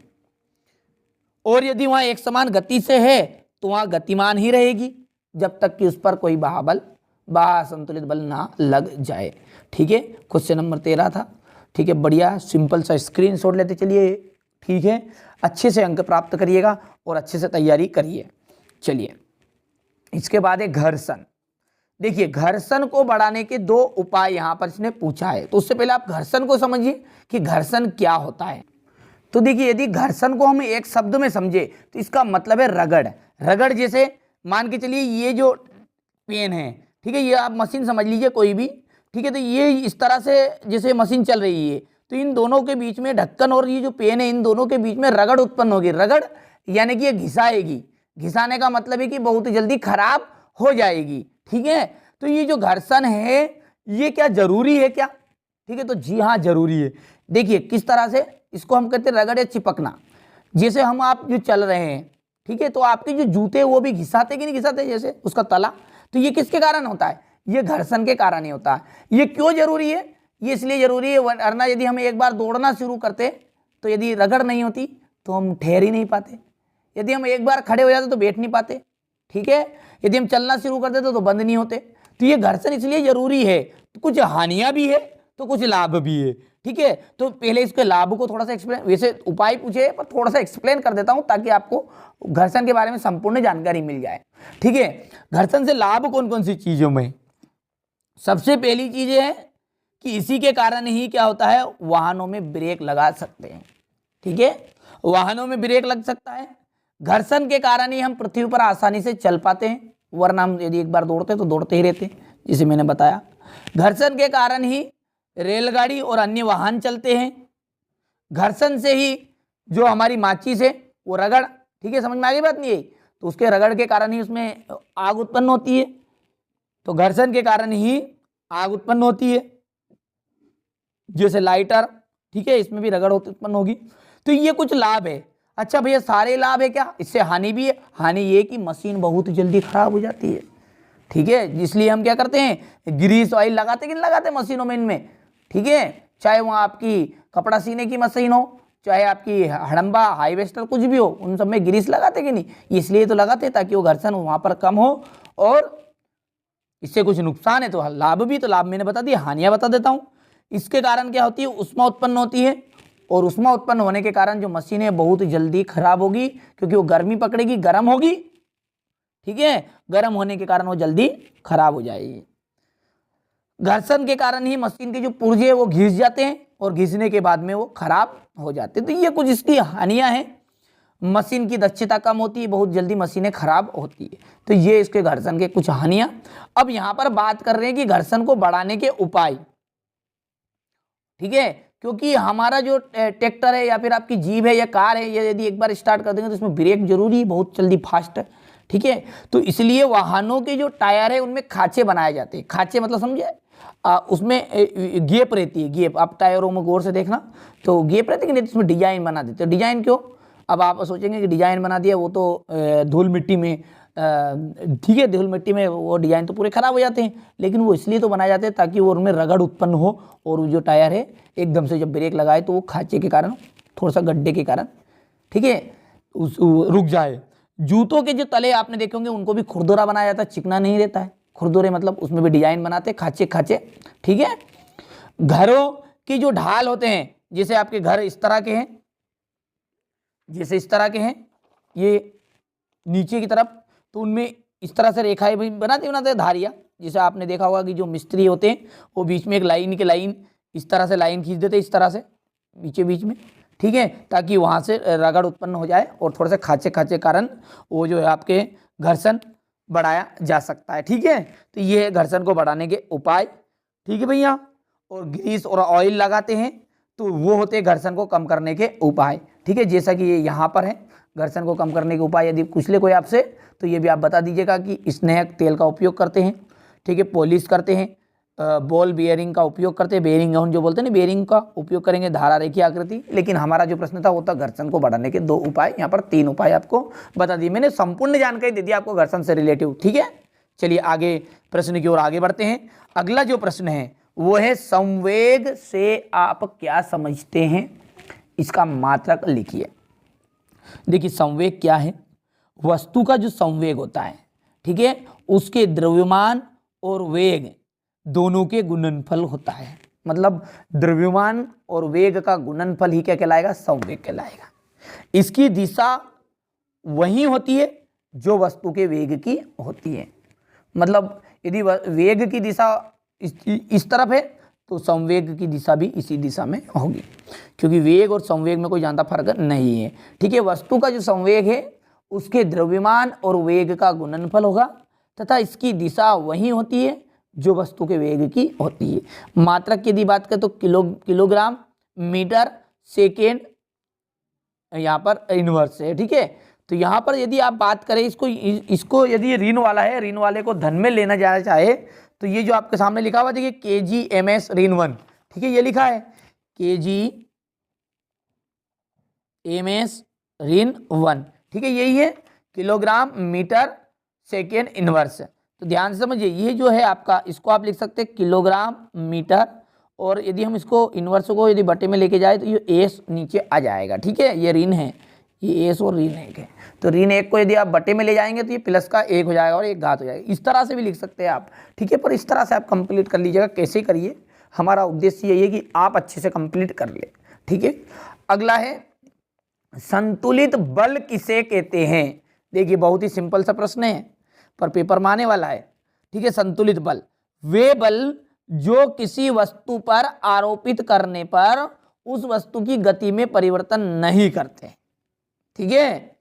और यदि वहाँ एक समान गति से है तो वहाँ गतिमान ही रहेगी जब तक कि उस पर कोई बाह्य संतुलित बल ना लग जाए। ठीक है, क्वेश्चन नंबर 13 था। ठीक है, बढ़िया सिंपल सा स्क्रीनशॉट लेते चलिए। ठीक है, अच्छे से अंक प्राप्त करिएगा और अच्छे से तैयारी करिए। चलिए इसके बाद है घर्षण। देखिए घर्षण को बढ़ाने के 2 उपाय यहाँ पर इसने पूछा है, तो उससे पहले आप घर्षण को समझिए कि घर्षण क्या होता है। तो देखिए यदि घर्षण को हम एक शब्द में समझे तो इसका मतलब है रगड़। रगड़ जैसे मान के चलिए ये जो पेन है, ठीक है, ये आप मशीन समझ लीजिए कोई भी, ठीक है, तो ये इस तरह से जैसे मशीन चल रही है तो इन दोनों के बीच में ढक्कन और ये जो पेन है इन दोनों के बीच में रगड़ उत्पन्न होगी। रगड़ यानी कि ये घिसाएगी, घिसाने का मतलब है कि बहुत जल्दी खराब हो जाएगी। ठीक है, तो ये जो घर्षण है ये क्या जरूरी है क्या, ठीक है, तो जी हाँ जरूरी है। देखिए किस तरह से इसको हम कहते हैं रगड़ या चिपकना। जैसे हम आप जो चल रहे हैं, ठीक है, तो आपके जो जूते वो भी घिसाते कि नहीं घिसाते, जैसे उसका तला, तो ये किसके कारण होता है, ये घर्षण के कारण ही होता है। ये क्यों जरूरी है, ये इसलिए जरूरी है वरना यदि हम एक बार दौड़ना शुरू करते तो यदि रगड़ नहीं होती तो हम ठहर ही नहीं पाते, यदि हम एक बार खड़े हो जाते तो बैठ नहीं पाते, ठीक है, यदि हम चलना शुरू कर देते तो बंद नहीं होते। तो ये घर्षण इसलिए जरूरी है। तो कुछ हानियां भी है तो कुछ लाभ भी है। ठीक है, तो पहले इसके लाभ को थोड़ा सा एक्सप्लेन, वैसे उपाय पूछे पर थोड़ा सा एक्सप्लेन कर देता हूं ताकि आपको घर्षण के बारे में संपूर्ण जानकारी मिल जाए। ठीक है, घर्षण से लाभ कौन कौन सी चीजों में, सबसे पहली चीज है कि इसी के कारण ही क्या होता है, वाहनों में ब्रेक लगा सकते हैं। ठीक है, वाहनों में ब्रेक लग सकता है। घर्षण के कारण ही हम पृथ्वी पर आसानी से चल पाते हैं, वरना हम यदि एक बार दौड़ते तो दौड़ते ही रहते, जिसे मैंने बताया। घर्षण के कारण ही रेलगाड़ी और अन्य वाहन चलते हैं। घर्षण से ही जो हमारी माचिस है वो रगड़, ठीक है, समझ में आ गई बात नहीं है, तो उसके रगड़ के कारण ही उसमें आग उत्पन्न होती है। तो घर्षण के कारण ही आग उत्पन्न होती है, जैसे लाइटर, ठीक है, इसमें भी रगड़ उत्पन्न होगी। तो ये कुछ लाभ है। अच्छा भैया सारे लाभ है क्या, इससे हानि भी है। हानि ये कि मशीन बहुत जल्दी खराब हो जाती है। ठीक है, इसलिए हम क्या करते हैं, ग्रीस ऑयल लगाते कि नहीं लगाते मशीनों में इनमें, ठीक है, चाहे वहाँ आपकी कपड़ा सीने की मशीन हो, चाहे आपकी हड़म्बा हाईवेस्टर कुछ भी हो, उन सब में ग्रीस लगाते कि नहीं, इसलिए तो लगाते ताकि वो घर्षण वहाँ पर कम हो। और इससे कुछ नुकसान है तो लाभ भी, तो लाभ मैंने बता दिया, हानियाँ बता देता हूँ। इसके कारण क्या होती है, ऊष्मा उत्पन्न होती है, और ऊष्मा उत्पन्न होने के कारण जो मशीन है बहुत जल्दी खराब होगी, क्योंकि वो गर्मी पकड़ेगी, गर्म होगी। ठीक है, गर्म होने के कारण वो जल्दी खराब हो जाएगी। घर्षण के कारण ही मशीन के जो पुर्जे वो घिस जाते हैं और घिसने के बाद में वो खराब हो जाते। तो ये कुछ इसकी हानियां हैं। मशीन की दक्षता कम होती है, बहुत जल्दी मशीनें खराब होती है। तो ये इसके घर्षण के कुछ हानियां। अब यहाँ पर बात कर रहे हैं कि घर्षण को बढ़ाने के उपाय, ठीक है, क्योंकि हमारा जो ट्रैक्टर है या फिर आपकी जीप है या कार है, ये यदि एक बार स्टार्ट कर देंगे तो इसमें ब्रेक जरूरी है, बहुत जल्दी फास्ट है, ठीक है। तो इसलिए वाहनों के जो टायर है उनमें खांचे बनाए जाते हैं। खांचे मतलब समझे, उसमें गेप रहती है, गेप। आप टायरों में गौर से देखना तो गेप रहती है कि नहीं, इसमें डिजाइन बना देते हैं। डिजाइन क्यों? अब आप सोचेंगे कि डिजाइन बना दिया, वो तो धूल मिट्टी में, ठीक है, धूल मिट्टी में वो डिजाइन तो पूरे खराब हो जाते हैं, लेकिन वो इसलिए तो बनाए जाते हैं ताकि वो उनमें रगड़ उत्पन्न हो और वो जो टायर है एकदम से जब ब्रेक लगाए तो वो खांचे के कारण, थोड़ा सा गड्ढे के कारण, ठीक है, रुक जाए। जूतों के जो तले आपने देखे होंगे उनको भी खुरदुरा बनाया जाता है, चिकना नहीं रहता है। खुरदुरे मतलब उसमें भी डिजाइन बनाते हैं, खांचे खांचे, ठीक है। घरों की जो ढाल होते हैं, जैसे आपके घर इस तरह के हैं, जैसे इस तरह के हैं ये नीचे की तरफ, तो उनमें इस तरह से रेखाएं भी बनाते हैं धारियाँ। जैसे आपने देखा होगा कि जो मिस्त्री होते हैं वो बीच में एक लाइन की लाइन इस तरह से लाइन खींच देते हैं, इस तरह से बीच में, ठीक है, ताकि वहाँ से रगड़ उत्पन्न हो जाए और थोड़ा सा खांचे खांचे कारण वो जो है आपके घर्षण बढ़ाया जा सकता है, ठीक है। तो ये है घर्षण को बढ़ाने के उपाय, ठीक है भैया। और ग्रीस और ऑयल लगाते हैं तो वो होते हैं घर्षण को कम करने के उपाय, ठीक है। जैसा कि ये यहाँ पर है घर्षण को कम करने के उपाय, यदि पूछ ले कोई आपसे तो ये भी आप बता दीजिएगा कि स्नेहक तेल का उपयोग करते हैं, ठीक है, पॉलिश करते हैं, बॉल बियरिंग का उपयोग करते हैं, बेयरिंग हम जो बोलते हैं ना, बेयरिंग का उपयोग करेंगे, धारा रेखी आकृति। लेकिन हमारा जो प्रश्न था वो था घर्षण को बढ़ाने के 2 उपाय, यहाँ पर 3 उपाय आपको बता दिए। मैंने संपूर्ण जानकारी दे दी आपको घर्षण से रिलेटिव, ठीक है। चलिए आगे प्रश्न की ओर आगे बढ़ते हैं। अगला जो प्रश्न है वो है संवेग से आप क्या समझते हैं, इसका मात्रक लिखिए। देखिए संवेग क्या है, वस्तु का जो संवेग होता है, ठीक है, उसके द्रव्यमान और वेग दोनों के गुणनफल होता है। मतलब द्रव्यमान और वेग का गुणनफल ही क्या कहलाएगा, संवेग कहलाएगा। इसकी दिशा वही होती है जो वस्तु के वेग की होती है। मतलब यदि वेग की दिशा इस तरफ है तो संवेग की दिशा भी इसी दिशा में होगी, क्योंकि वेग और संवेग में कोई ज़्यादा फर्क नहीं है, ठीक है। वस्तु का जो संवेग है उसके द्रव्यमान और वेग का गुणनफल होगा तथा इसकी दिशा वही होती है जो वस्तु के वेग की होती है। मात्रक की यदि बात करें तो किलोग्राम, मीटर, सेकेंड यहाँ पर इनवर्स है, ठीक है। तो यहाँ पर यदि आप बात करें इसको यदि ऋण वाला है, ऋण वाले को धन में लेना जाना चाहे तो ये जो आपके सामने लिखा हुआ देखिए kgms ऋण 1, ठीक है, ये लिखा है kgms ऋण 1, ठीक है, यही है किलोग्राम, मीटर, सेकेंड, इनवर्स। तो ध्यान से समझिए, ये जो है आपका, इसको आप लिख सकते हैं किलोग्राम, मीटर, और यदि हम इसको इनवर्स को यदि बटे में लेके जाए तो ये एस नीचे आ जाएगा, ठीक है। ये ऋण है, ये एस और ऋण 1 है। तो ऋण 1 को यदि आप बटे में ले जाएंगे तो ये प्लस का 1 हो जाएगा और 1 घात हो जाएगा। इस तरह से भी लिख सकते हैं आप, ठीक है, पर इस तरह से आप कंप्लीट कर लीजिएगा। कैसे करिए, हमारा उद्देश्य यही है कि आप अच्छे से कंप्लीट कर ले, ठीक है। अगला है संतुलित बल किसे कहते हैं। देखिए बहुत ही सिंपल सा प्रश्न है पर पेपर में आने वाला है, ठीक है। संतुलित बल वे बल जो किसी वस्तु पर आरोपित करने पर उस वस्तु की गति में परिवर्तन नहीं करते, ठीक है।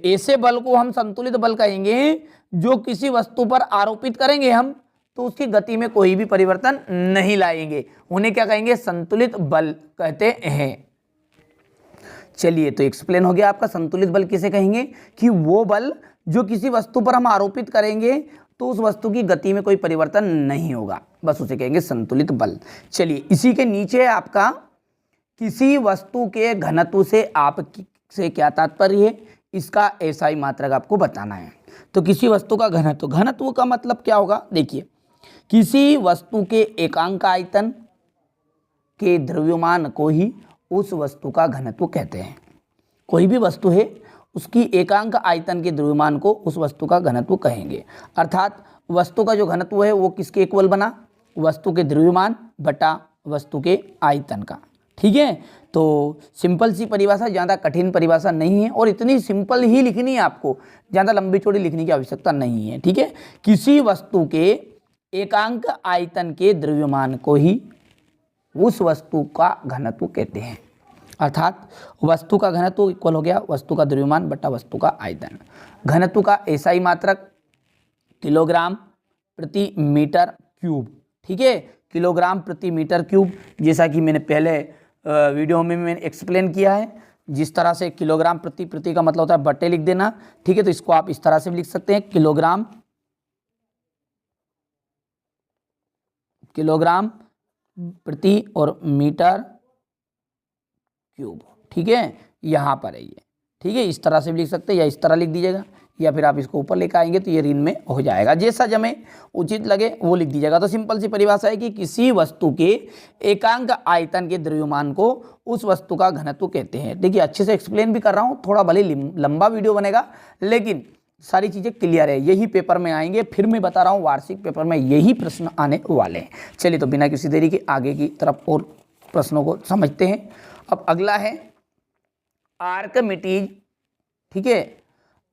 ऐसे बल को हम संतुलित बल कहेंगे जो किसी वस्तु पर आरोपित करेंगे हम तो उसकी गति में कोई भी परिवर्तन नहीं लाएंगे, उन्हें क्या कहेंगे, संतुलित बल कहते हैं। चलिए तो एक्सप्लेन हो गया आपका संतुलित बल किसे कहेंगे, कि वो बल जो किसी वस्तु पर हम आरोपित करेंगे तो उस वस्तु की गति में कोई परिवर्तन नहीं होगा, बस उसे कहेंगे संतुलित बल। चलिए इसी के नीचे है आपका किसी वस्तु के घनत्व से आपसे क्या तात्पर्य है, इसका एसआई मात्रक आपको बताना है। तो किसी वस्तु का घनत्व, घनत्व का मतलब क्या होगा, देखिए किसी वस्तु के एकांक आयतन के द्रव्यमान को ही उस वस्तु का घनत्व कहते हैं। कोई भी वस्तु है उसकी एकांक आयतन के द्रव्यमान को उस वस्तु का घनत्व कहेंगे। अर्थात वस्तु का जो घनत्व है वो किसके इक्वल बना, वस्तु के द्रव्यमान बटा वस्तु के आयतन का, ठीक है। तो सिंपल सी परिभाषा, ज़्यादा कठिन परिभाषा नहीं है और इतनी सिंपल ही लिखनी है आपको, ज़्यादा लंबी चौड़ी लिखने की आवश्यकता नहीं है, ठीक है। किसी वस्तु के एकांक आयतन के द्रव्यमान को ही उस वस्तु का घनत्व कहते हैं। अर्थात वस्तु का घनत्व इक्वल हो गया वस्तु का द्रव्यमान बटा वस्तु का आयतन। घनत्व का एसआई मात्रक किलोग्राम प्रति मीटर क्यूब, ठीक है, किलोग्राम प्रति मीटर क्यूब। जैसा कि मैंने पहले वीडियो में मैंने एक्सप्लेन किया है, जिस तरह से किलोग्राम प्रति का मतलब होता है बट्टे लिख देना, ठीक है। तो इसको आप इस तरह से भी लिख सकते हैं, किलोग्राम प्रति और मीटर क्यूब, ठीक है, यहाँ पर है ये, ठीक है। इस तरह से भी लिख सकते हैं या इस तरह लिख दीजिएगा, या फिर आप इसको ऊपर लेकर आएंगे तो ये ऋण में हो जाएगा, जैसा हमें उचित लगे वो लिख दीजिएगा। तो सिंपल सी परिभाषा है कि किसी वस्तु के एकांक आयतन के द्रव्यमान को उस वस्तु का घनत्व कहते हैं। देखिए अच्छे से एक्सप्लेन भी कर रहा हूँ, थोड़ा भले लंबा वीडियो बनेगा लेकिन सारी चीज़ें क्लियर है, यही पेपर में आएंगे। फिर मैं बता रहा हूँ वार्षिक पेपर में यही प्रश्न आने वाले हैं। चलिए तो बिना किसी देरी के आगे की तरफ और प्रश्नों को समझते हैं। अब अगला है आर्किमिडीज, ठीक है।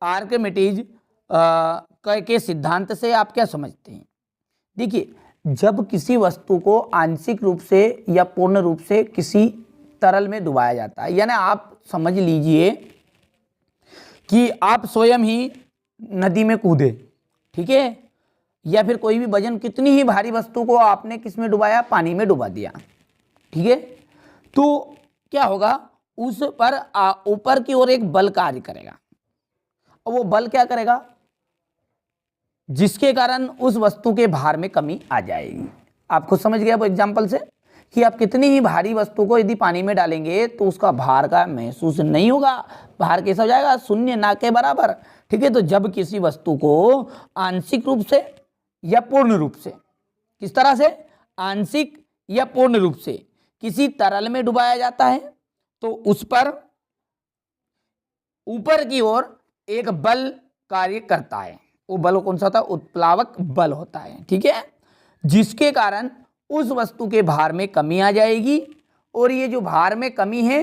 आर्किमिडीज के सिद्धांत से आप क्या समझते हैं? देखिए जब किसी वस्तु को आंशिक रूप से या पूर्ण रूप से किसी तरल में डुबाया जाता है, यानी आप समझ लीजिए कि आप स्वयं ही नदी में कूदे, ठीक है, या फिर कोई भी वजन कितनी ही भारी वस्तु को आपने किस में डुबाया, पानी में डुबा दिया, ठीक है। तो क्या होगा, उस पर ऊपर की ओर एक बल कार्य करेगा, और वो बल क्या करेगा, जिसके कारण उस वस्तु के भार में कमी आ जाएगी। आप खुद समझ गए वो एग्जाम्पल से कि आप कितनी ही भारी वस्तु को यदि पानी में डालेंगे तो उसका भार का महसूस नहीं होगा, भार कैसा हो जाएगा, शून्य, ना के बराबर, ठीक है। तो जब किसी वस्तु को आंशिक रूप से या पूर्ण रूप से, किस तरह से, आंशिक या पूर्ण रूप से किसी तरल में डुबाया जाता है तो उस पर ऊपर की ओर एक बल कार्य करता है। वो बल कौन सा होता है, उत्प्लावक बल होता है, ठीक है, जिसके कारण उस वस्तु के भार में कमी आ जाएगी, और ये जो भार में कमी है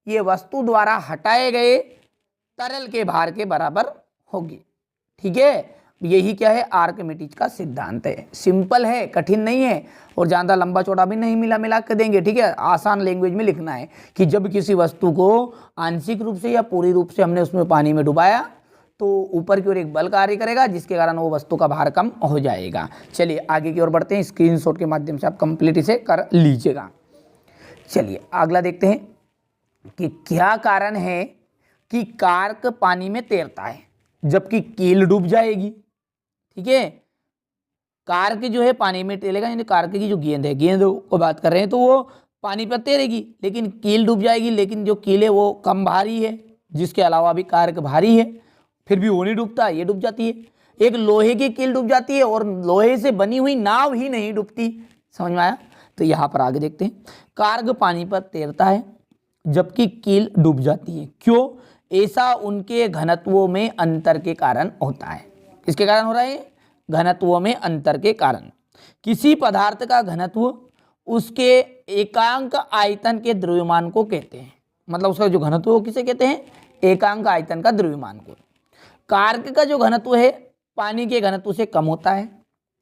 ये वस्तु द्वारा हटाए गए तरल के भार के बराबर होगी, ठीक है। यही क्या है, आर्किमिडीज का सिद्धांत है। सिंपल है, कठिन नहीं है, और ज़्यादा लंबा चौड़ा भी नहीं मिला के देंगे, ठीक है। आसान लैंग्वेज में लिखना है कि जब किसी वस्तु को आंशिक रूप से या पूरी रूप से हमने उसमें पानी में डुबाया तो ऊपर की ओर एक बल कार्य करेगा, जिसके कारण वो वस्तु का भार कम हो जाएगा। चलिए आगे की ओर बढ़ते हैं, स्क्रीनशॉट के माध्यम से आप कंप्लीट इसे कर लीजिएगा। चलिए अगला देखते हैं कि क्या कारण है कि कार्क पानी में तैरता है जबकि कील डूब जाएगी, ठीक है। कार्क जो है पानी में तैरेगा, यानी कार्क की जो गेंद है, गेंद को बात कर रहे हैं, तो वो पानी पर तैरेगी लेकिन कील डूब जाएगी। लेकिन जो कील है वो कम भारी है, जिसके अलावा भी कार्क भारी है, फिर भी वो नहीं डूबता, ये डूब जाती है। एक लोहे की कील डूब जाती है और लोहे से बनी हुई नाव ही नहीं डूबती। समझ में आया? तो यहाँ पर आगे देखते हैं, कार्क पानी पर तैरता है जबकि कील डूब जाती है। क्यों? ऐसा उनके घनत्वों में अंतर के कारण होता है। किसके कारण हो रहा है? घनत्वों में अंतर के कारण। किसी पदार्थ का घनत्व उसके एकांक आयतन के द्रव्यमान को कहते हैं। मतलब उसका जो घनत्व वो किसे कहते हैं? एकांक आयतन का द्रव्यमान को। कार्क का जो घनत्व है पानी के घनत्व से कम होता है।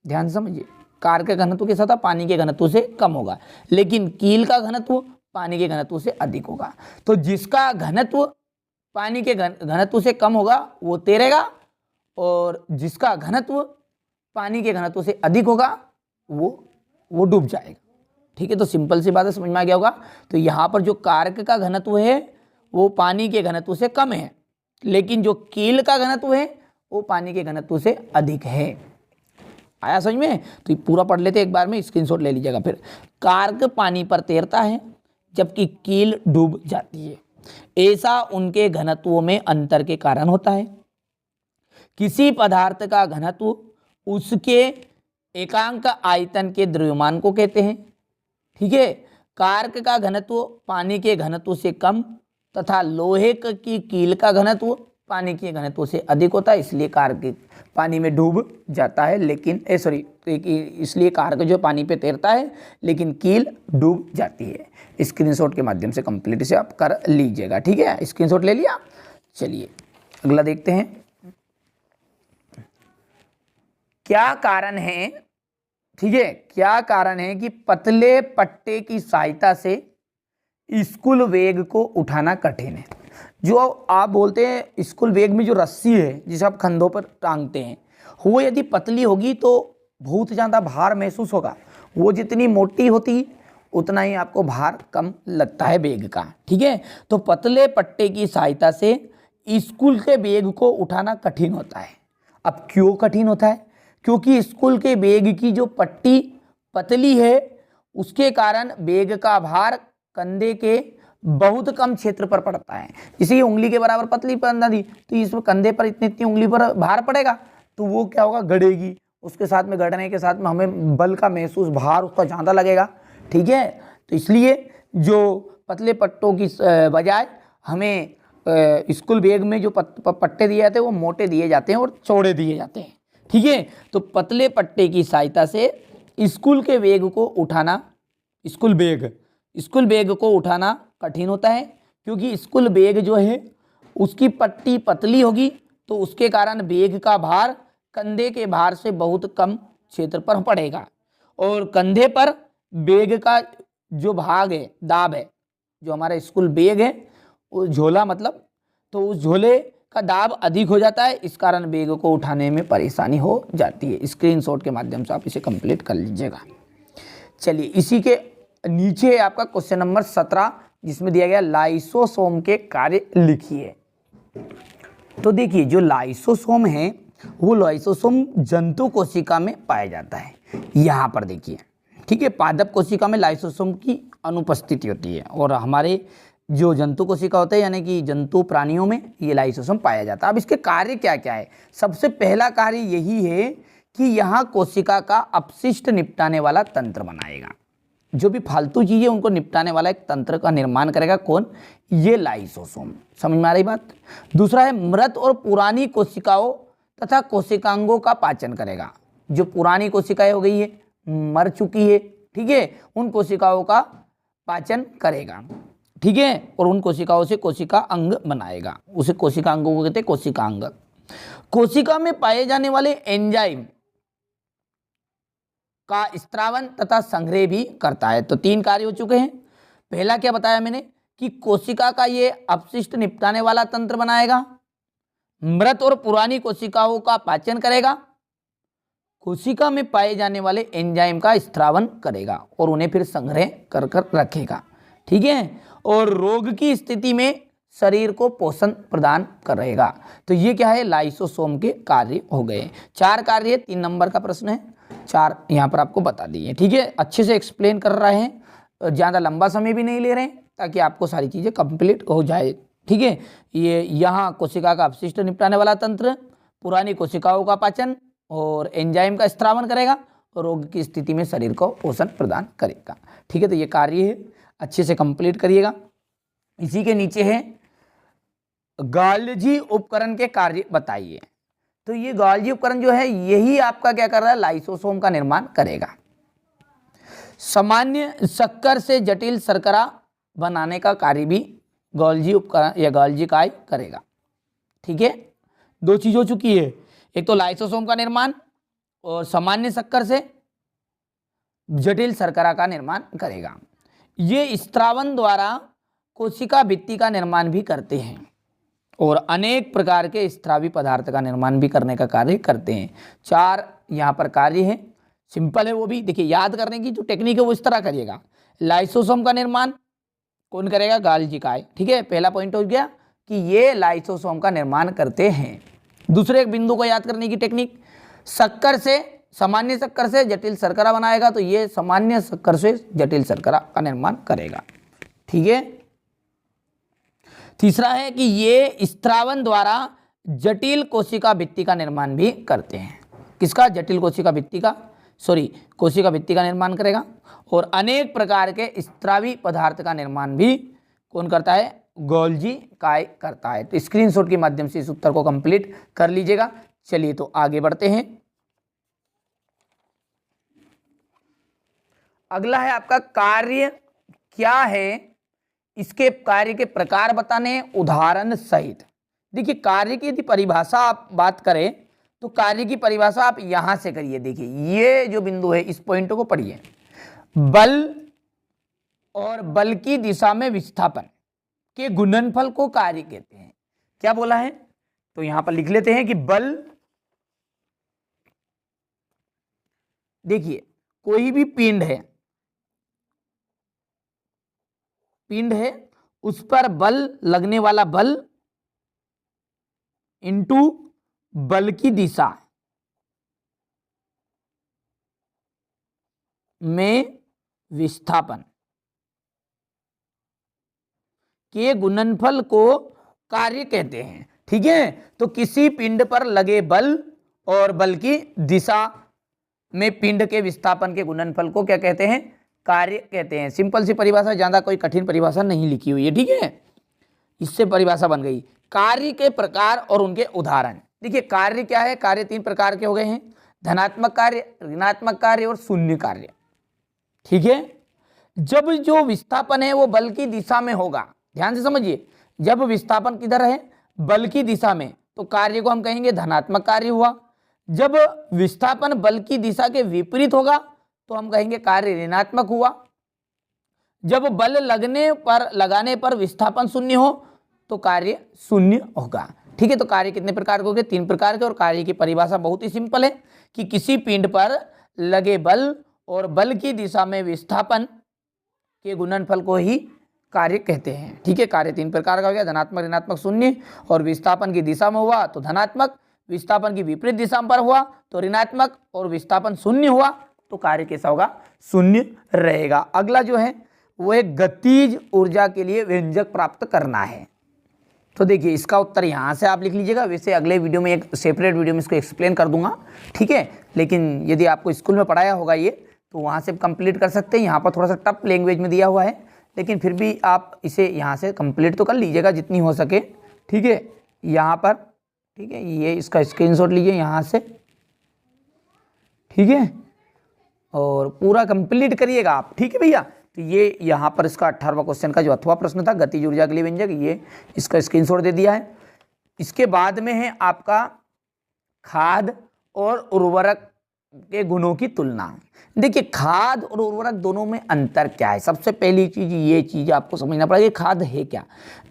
ध्यान से समझिए, कार्क के घनत्व के साथ पानी के घनत्व से कम होगा, लेकिन कील का घनत्व पानी के घनत्व से अधिक होगा। तो जिसका घनत्व पानी के घनत्व से कम होगा वो तैरेगा, और जिसका घनत्व पानी के घनत्व से अधिक होगा वो डूब जाएगा। ठीक है, तो सिंपल सी बात है, समझ में आ गया होगा। तो यहाँ पर जो कार्क का घनत्व है वो पानी के घनत्व से कम है, लेकिन जो कील का घनत्व है वो पानी के घनत्व से अधिक है। आया समझ में? तो ये पूरा पढ़ लेते एक बार में, स्क्रीनशॉट ले लीजिएगा। फिर कार्क पानी पर तैरता है जबकि कील डूब जाती है। ऐसा उनके घनत्वों में अंतर के कारण होता है। किसी पदार्थ का घनत्व उसके एकांक आयतन के द्रव्यमान को कहते हैं। ठीक है, कार्क का घनत्व पानी के घनत्व से कम तथा लोहे की कील का घनत्व पानी के घनत्व से अधिक होता है, इसलिए कार्क पानी में डूब जाता है, लेकिन इसलिए कार्क जो पानी पे तैरता है लेकिन कील डूब जाती है। स्क्रीनशॉट के माध्यम से कंप्लीट से आप कर लीजिएगा। ठीक है, स्क्रीनशॉट ले लिया। चलिए अगला देखते हैं, क्या कारण है ठीक है, क्या कारण है कि पतले पट्टे की सहायता से स्कूल बैग को उठाना कठिन है। जो आप बोलते हैं स्कूल बैग में जो रस्सी है जिसे आप कंधों पर टांगते हैं, वो यदि पतली होगी तो बहुत ज़्यादा भार महसूस होगा। वो जितनी मोटी होती उतना ही आपको भार कम लगता है बैग का। ठीक है, तो पतले पट्टे की सहायता से स्कूल के बैग को उठाना कठिन होता है। अब क्यों कठिन होता है? क्योंकि स्कूल के बैग की जो पट्टी पतली है उसके कारण बैग का भार कंधे के बहुत कम क्षेत्र पर पड़ता है। जैसे ये उंगली के बराबर पतली बना दी तो इसमें कंधे पर इतनी इतनी उंगली पर भार पड़ेगा तो वो क्या होगा, गड़ेगी। उसके साथ में गड़ने के साथ में हमें बल का महसूस, भार उसका ज़्यादा लगेगा। ठीक है, तो इसलिए जो पतले पट्टों की बजाय हमें स्कूल बैग में जो पट्टे दिए जाते हैं वो मोटे दिए जाते हैं और चौड़े दिए जाते हैं। ठीक है, तो पतले पट्टे की सहायता से स्कूल के बैग को उठाना, स्कूल बैग को उठाना कठिन होता है। क्योंकि स्कूल बैग जो है उसकी पट्टी पतली होगी तो उसके कारण बैग का भार कंधे के भार से बहुत कम क्षेत्र पर पड़ेगा। और कंधे पर बैग का जो भाग है, दाब है, जो हमारा स्कूल बैग है वो झोला मतलब, तो उस झोले का दाब अधिक हो जाता है। इस कारण बैग को उठाने में परेशानी हो जाती है। स्क्रीनशॉट के माध्यम से आप इसे कंप्लीट कर लीजिएगा। चलिए, इसी के नीचे है आपका क्वेश्चन नंबर 17 जिसमें दिया गया लाइसोसोम के कार्य लिखिए। तो देखिए, जो लाइसोसोम है वो लाइसोसोम जंतु कोशिका में पाया जाता है। यहाँ पर देखिए, ठीक है, पादप कोशिका में लाइसोसोम की अनुपस्थिति होती है और हमारे जो जंतु कोशिका होते हैं यानी कि जंतु प्राणियों में ये लाइसोसोम पाया जाता है। अब इसके कार्य क्या क्या है? सबसे पहला कार्य यही है कि यहाँ कोशिका का अपशिष्ट निपटाने वाला तंत्र बनाएगा। जो भी फालतू चीजें उनको निपटाने वाला एक तंत्र का निर्माण करेगा। कौन? ये लाइसोसोम। समझ में आ रही बात? दूसरा है मृत और पुरानी कोशिकाओं तथा कोशिकांगों का पाचन करेगा। जो पुरानी कोशिकाएं हो गई है, मर चुकी है, ठीक है, उन कोशिकाओं का पाचन करेगा। ठीक है, और उन कोशिकाओं से कोशिका अंग बनाएगा। उसे कोशिका अंगों को कहते हैं कोशिकांग। कोशिका में पाए जाने वाले एंजाइम का स्त्रावन तथा संग्रह भी करता है। तो 3 कार्य हो चुके हैं। पहला क्या बताया मैंने कि कोशिका का ये अपशिष्ट निपटाने वाला तंत्र बनाएगा, मृत और पुरानी कोशिकाओं का पाचन करेगा, कोशिका में पाए जाने वाले एंजाइम का स्त्रावन करेगा और उन्हें फिर संग्रह कर कर रखेगा। ठीक है, और रोग की स्थिति में शरीर को पोषण प्रदान करेगा। तो ये क्या है? लाइसोसोम के कार्य हो गए। 4 कार्य है, 3 नंबर का प्रश्न है, 4 यहाँ पर आपको बता दिए। ठीक है, अच्छे से एक्सप्लेन कर रहे हैं, ज़्यादा लंबा समय भी नहीं ले रहे हैं ताकि आपको सारी चीज़ें कंप्लीट हो जाए। ठीक है, ये यहाँ कोशिका का अपशिष्ट निपटाने वाला तंत्र, पुरानी कोशिकाओं का पाचन और एंजाइम का स्त्रावन करेगा और रोग की स्थिति में शरीर को पोषण प्रदान करेगा। ठीक है, तो ये कार्य है, अच्छे से कंप्लीट करिएगा। इसी के नीचे है गाल्जी उपकरण के कार्य बताइए। तो ये गाल्जी उपकरण जो है यही आपका क्या कर रहा है? लाइसोसोम का निर्माण करेगा। सामान्य शक्कर से जटिल शर्करा बनाने का कार्य भी गाल्जी उपकरण या गाल्जी इकाई करेगा। ठीक है, 2 चीज हो चुकी है, एक तो लाइसोसोम का निर्माण और सामान्य शक्कर से जटिल शर्करा का निर्माण करेगा। ये स्त्रावन द्वारा कोशिका भित्ति का निर्माण भी करते हैं और अनेक प्रकार के स्त्रावी पदार्थ का निर्माण भी करने का कार्य करते हैं। 4 यहाँ पर कार्य है, सिंपल है वो भी। देखिए, याद करने की जो टेक्निक है वो इस तरह करिएगा। लाइसोसोम का निर्माण कौन करेगा? गाल्जी इकाई। ठीक है, पहला पॉइंट हो गया कि ये लाइसोसोम का निर्माण करते हैं। दूसरे एक बिंदु को याद करने की टेक्निक, शक्कर से, सामान्य शक्कर से जटिल शर्करा बनाएगा तो ये सामान्य शक्कर से जटिल शर्करा का निर्माण करेगा। ठीक है, तीसरा है कि ये स्त्रावन द्वारा जटिल कोशिका भित्ति का निर्माण भी करते हैं। किसका? जटिल कोशिका भित्ति का, कोशिका भित्ति का निर्माण करेगा और अनेक प्रकार के स्त्रावी पदार्थ का निर्माण भी कौन करता है? गाल्जी इकाई करता है। तो स्क्रीनशॉट के माध्यम से इस उत्तर को कंप्लीट कर लीजिएगा। चलिए, तो आगे बढ़ते हैं। अगला है आपका कार्य क्या है, इसके कार्य के प्रकार बताने उदाहरण सहित। देखिए, कार्य की यदि परिभाषा आप बात करें तो कार्य की परिभाषा आप यहां से करिए। देखिए ये जो बिंदु है इस पॉइंट को पढ़िए, बल और बल की दिशा में विस्थापन के गुणनफल को कार्य कहते हैं। क्या बोला है, तो यहां पर लिख लेते हैं कि बल, देखिए कोई भी पिंड है उस पर बल लगने वाला बल इंटू बल की दिशा में विस्थापन के गुणनफल को कार्य कहते हैं। ठीक है, तो किसी पिंड पर लगे बल और बल की दिशा में पिंड के विस्थापन के गुणनफल को क्या कहते हैं, कार्य कहते हैं। सिंपल सी परिभाषा, ज्यादा कोई कठिन परिभाषा नहीं लिखी हुई है। ठीक है, इससे परिभाषा बन गई। कार्य के प्रकार और उनके उदाहरण। देखिए कार्य क्या है, कार्य 3 प्रकार के हो गए हैं, धनात्मक कार्य, ऋणात्मक कार्य और शून्य कार्य। ठीक है, जब जो विस्थापन है वो बल की दिशा में होगा, ध्यान से समझिए, जब विस्थापन किधर है, बल की दिशा में, तो कार्य को हम कहेंगे धनात्मक कार्य हुआ। जब विस्थापन बल की दिशा के विपरीत होगा तो हम कहेंगे कार्य ऋणात्मक हुआ। जब बल लगाने पर विस्थापन शून्य हो तो कार्य शून्य होगा। ठीक है, तो कार्य कितने प्रकार के हो गए, 3 प्रकार के। और कार्य की परिभाषा बहुत ही सिंपल है कि किसी पिंड पर लगे बल और बल की दिशा में विस्थापन के गुणनफल को ही कार्य कहते हैं। ठीक है, कार्य 3 प्रकार का हो गया, धनात्मक, ऋणात्मक, शून्य। और विस्थापन की दिशा में हुआ तो धनात्मक, विस्थापन की विपरीत दिशा पर हुआ तो ऋणात्मक, और विस्थापन शून्य हुआ तो कार्य कैसा होगा, शून्य रहेगा। अगला जो है वो एक गतिज ऊर्जा के लिए व्यंजक प्राप्त करना है। तो देखिए इसका उत्तर यहाँ से आप लिख लीजिएगा। वैसे अगले वीडियो में, एक सेपरेट वीडियो में इसको एक्सप्लेन कर दूंगा। ठीक है, लेकिन यदि आपको स्कूल में पढ़ाया होगा ये, तो वहाँ से कंप्लीट कर सकते हैं। यहाँ पर थोड़ा सा टफ लैंग्वेज में दिया हुआ है, लेकिन फिर भी आप इसे यहाँ से कंप्लीट तो कर लीजिएगा जितनी हो सके। ठीक है, यहाँ पर, ठीक है, ये इसका स्क्रीनशॉट लीजिए यहाँ से। ठीक है, और पूरा कंप्लीट करिएगा आप। ठीक है भैया, तो ये यहाँ पर इसका 18वां क्वेश्चन का जो 8वां प्रश्न था, गतिज ऊर्जा के लिए व्यंजक, ये इसका स्क्रीनशॉट दे दिया है। इसके बाद में है आपका खाद और उर्वरक के गुणों की तुलना। देखिए खाद और उर्वरक दोनों में अंतर क्या है। सबसे पहली चीज ये चीज आपको समझना पड़ेगा, खाद है क्या।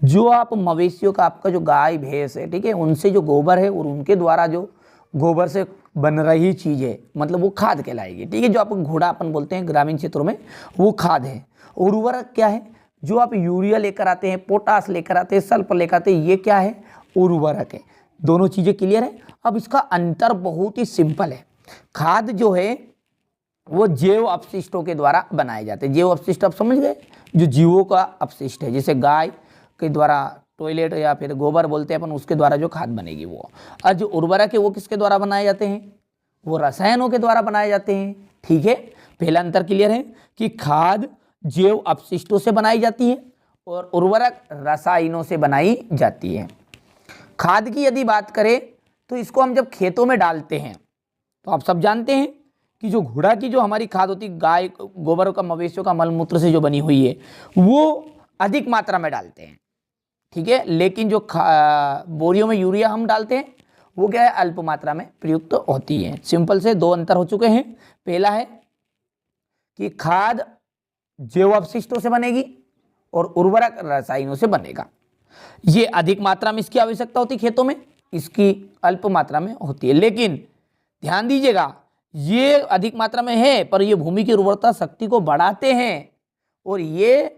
जो आप मवेशियों का, आपका जो गाय भैंस है, ठीक है, उनसे जो गोबर है और उनके द्वारा जो गोबर से बन रही चीज है, मतलब वो खाद कहलाएगी। ठीक है, जो आप घोड़ा अपन बोलते हैं ग्रामीण क्षेत्रों में, वो खाद है। उर्वरक क्या है, जो आप यूरिया लेकर आते हैं, पोटास लेकर आते हैं, सल्फर लेकर आते हैं, ये क्या है, उर्वरक है। दोनों चीजें क्लियर है। अब इसका अंतर बहुत ही सिंपल है। खाद जो है वो जैव अपशिष्टों के द्वारा बनाए जाते हैं। जैव अपशिष्ट आप समझ गए, जो जीवों का अपशिष्ट है, जैसे गाय के द्वारा टॉयलेट या फिर गोबर बोलते हैं अपन, उसके द्वारा जो खाद बनेगी वो। और जो उर्वरक है वो किसके द्वारा बनाए जाते हैं, वो रसायनों के द्वारा बनाए जाते हैं। ठीक है, पहला अंतर क्लियर है कि खाद जैव अपशिष्टों से बनाई जाती है और उर्वरक रसायनों से बनाई जाती है। खाद की यदि बात करें तो इसको हम जब खेतों में डालते हैं, तो आप सब जानते हैं कि जो घोड़ा की जो हमारी खाद होती है, गाय गोबर का, मवेशियों का मलमूत्र से जो बनी हुई है, वो अधिक मात्रा में डालते हैं। ठीक है, लेकिन जो बोरियों में यूरिया हम डालते हैं वो क्या है, अल्प मात्रा में प्रयुक्त होती है। सिंपल से 2 अंतर हो चुके हैं। पहला है कि खाद जैव अपशिष्टों से बनेगी और उर्वरक रसायनों से बनेगा। ये अधिक मात्रा में इसकी आवश्यकता होती है खेतों में, इसकी अल्प मात्रा में होती है। लेकिन ध्यान दीजिएगा, ये अधिक मात्रा में है पर ये भूमि की उर्वरता शक्ति को बढ़ाते हैं और ये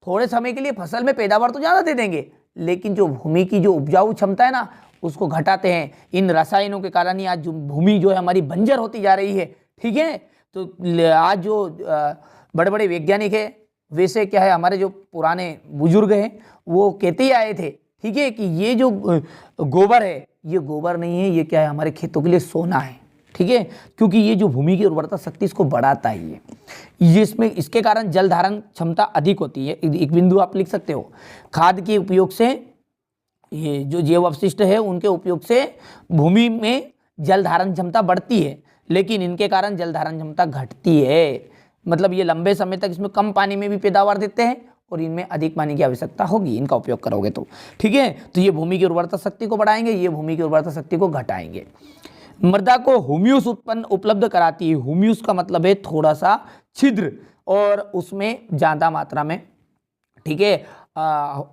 थोड़े समय के लिए फसल में पैदावार तो ज़्यादा दे देंगे, लेकिन जो भूमि की जो उपजाऊ क्षमता है ना, उसको घटाते हैं। इन रसायनों के कारण ही आज जो भूमि जो है हमारी बंजर होती जा रही है। ठीक है, तो आज जो बड़े बड़े वैज्ञानिक है, वैसे क्या है, हमारे जो पुराने बुजुर्ग हैं वो कहते ही आए थे, ठीक है, कि ये जो गोबर है, ये गोबर नहीं है, ये क्या है, हमारे खेतों के लिए सोना है। ठीक है, क्योंकि ये जो भूमि की उर्वरता शक्ति इसको बढ़ाता ही है। ये इसमें इसके कारण जल धारण क्षमता अधिक होती है। एक बिंदु आप लिख सकते हो, खाद के उपयोग से, ये जो जैव अपशिष्ट है उनके उपयोग से भूमि में जल धारण क्षमता बढ़ती है, लेकिन इनके कारण जल धारण क्षमता घटती है। मतलब ये लंबे समय तक इसमें कम पानी में भी पैदावार देते हैं और इनमें अधिक पानी की आवश्यकता होगी इनका उपयोग करोगे तो। ठीक है, तो ये भूमि की उर्वरता शक्ति को बढ़ाएंगे, ये भूमि की उर्वरता शक्ति को घटाएंगे। मृदा को ह्यूमस उत्पन्न उपलब्ध कराती है। ह्यूमस का मतलब है थोड़ा सा छिद्र, और उसमें ज़्यादा मात्रा में, ठीक है,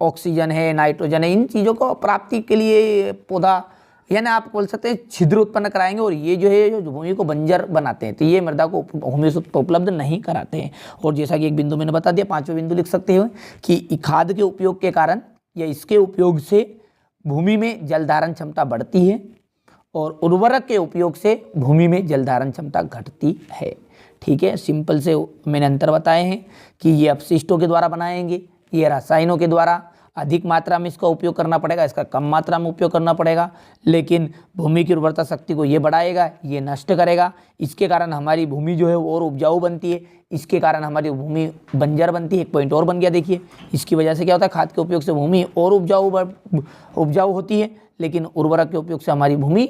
ऑक्सीजन है, नाइट्रोजन है, इन चीज़ों को प्राप्ति के लिए पौधा, यानी आप बोल सकते हैं छिद्र उत्पन्न कराएंगे, और ये जो है जो भूमि को बंजर बनाते हैं, तो ये मृदा को ह्यूमस उपलब्ध नहीं कराते हैं। और जैसा कि एक बिंदु मैंने बता दिया, पांचवें बिंदु लिख सकते हो कि खाद के उपयोग के कारण या इसके उपयोग से भूमि में जल धारण क्षमता बढ़ती है, और उर्वरक के उपयोग से भूमि में जल धारण क्षमता घटती है। ठीक है, सिंपल से मैंने अंतर बताए हैं कि ये अपशिष्टों के द्वारा बनाएंगे, ये रसायनों के द्वारा अधिक मात्रा में इसका उपयोग करना पड़ेगा, इसका कम मात्रा में उपयोग करना पड़ेगा, लेकिन भूमि की उर्वरता शक्ति को ये बढ़ाएगा, ये नष्ट करेगा। इसके कारण हमारी भूमि जो है वो और उपजाऊ बनती है, इसके कारण हमारी भूमि बंजर बनती है। एक पॉइंट और बन गया, देखिए इसकी वजह से क्या होता है, खाद के उपयोग से भूमि और उपजाऊ होती है, लेकिन उर्वरक के उपयोग से हमारी भूमि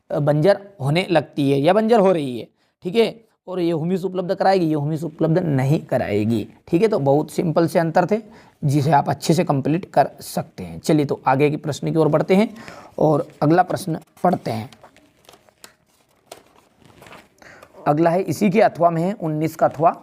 बंजर होने लगती है या बंजर हो रही है। ठीक है, और ये ह्यूमस उपलब्ध कराएगी, ये ह्यूमस उपलब्ध नहीं कराएगी। ठीक है, तो बहुत सिंपल से अंतर थे जिसे आप अच्छे से कंप्लीट कर सकते हैं। चलिए तो आगे के प्रश्न की ओर बढ़ते हैं और अगला प्रश्न पढ़ते हैं। अगला है इसी के अथवा में है 19 का अथवा,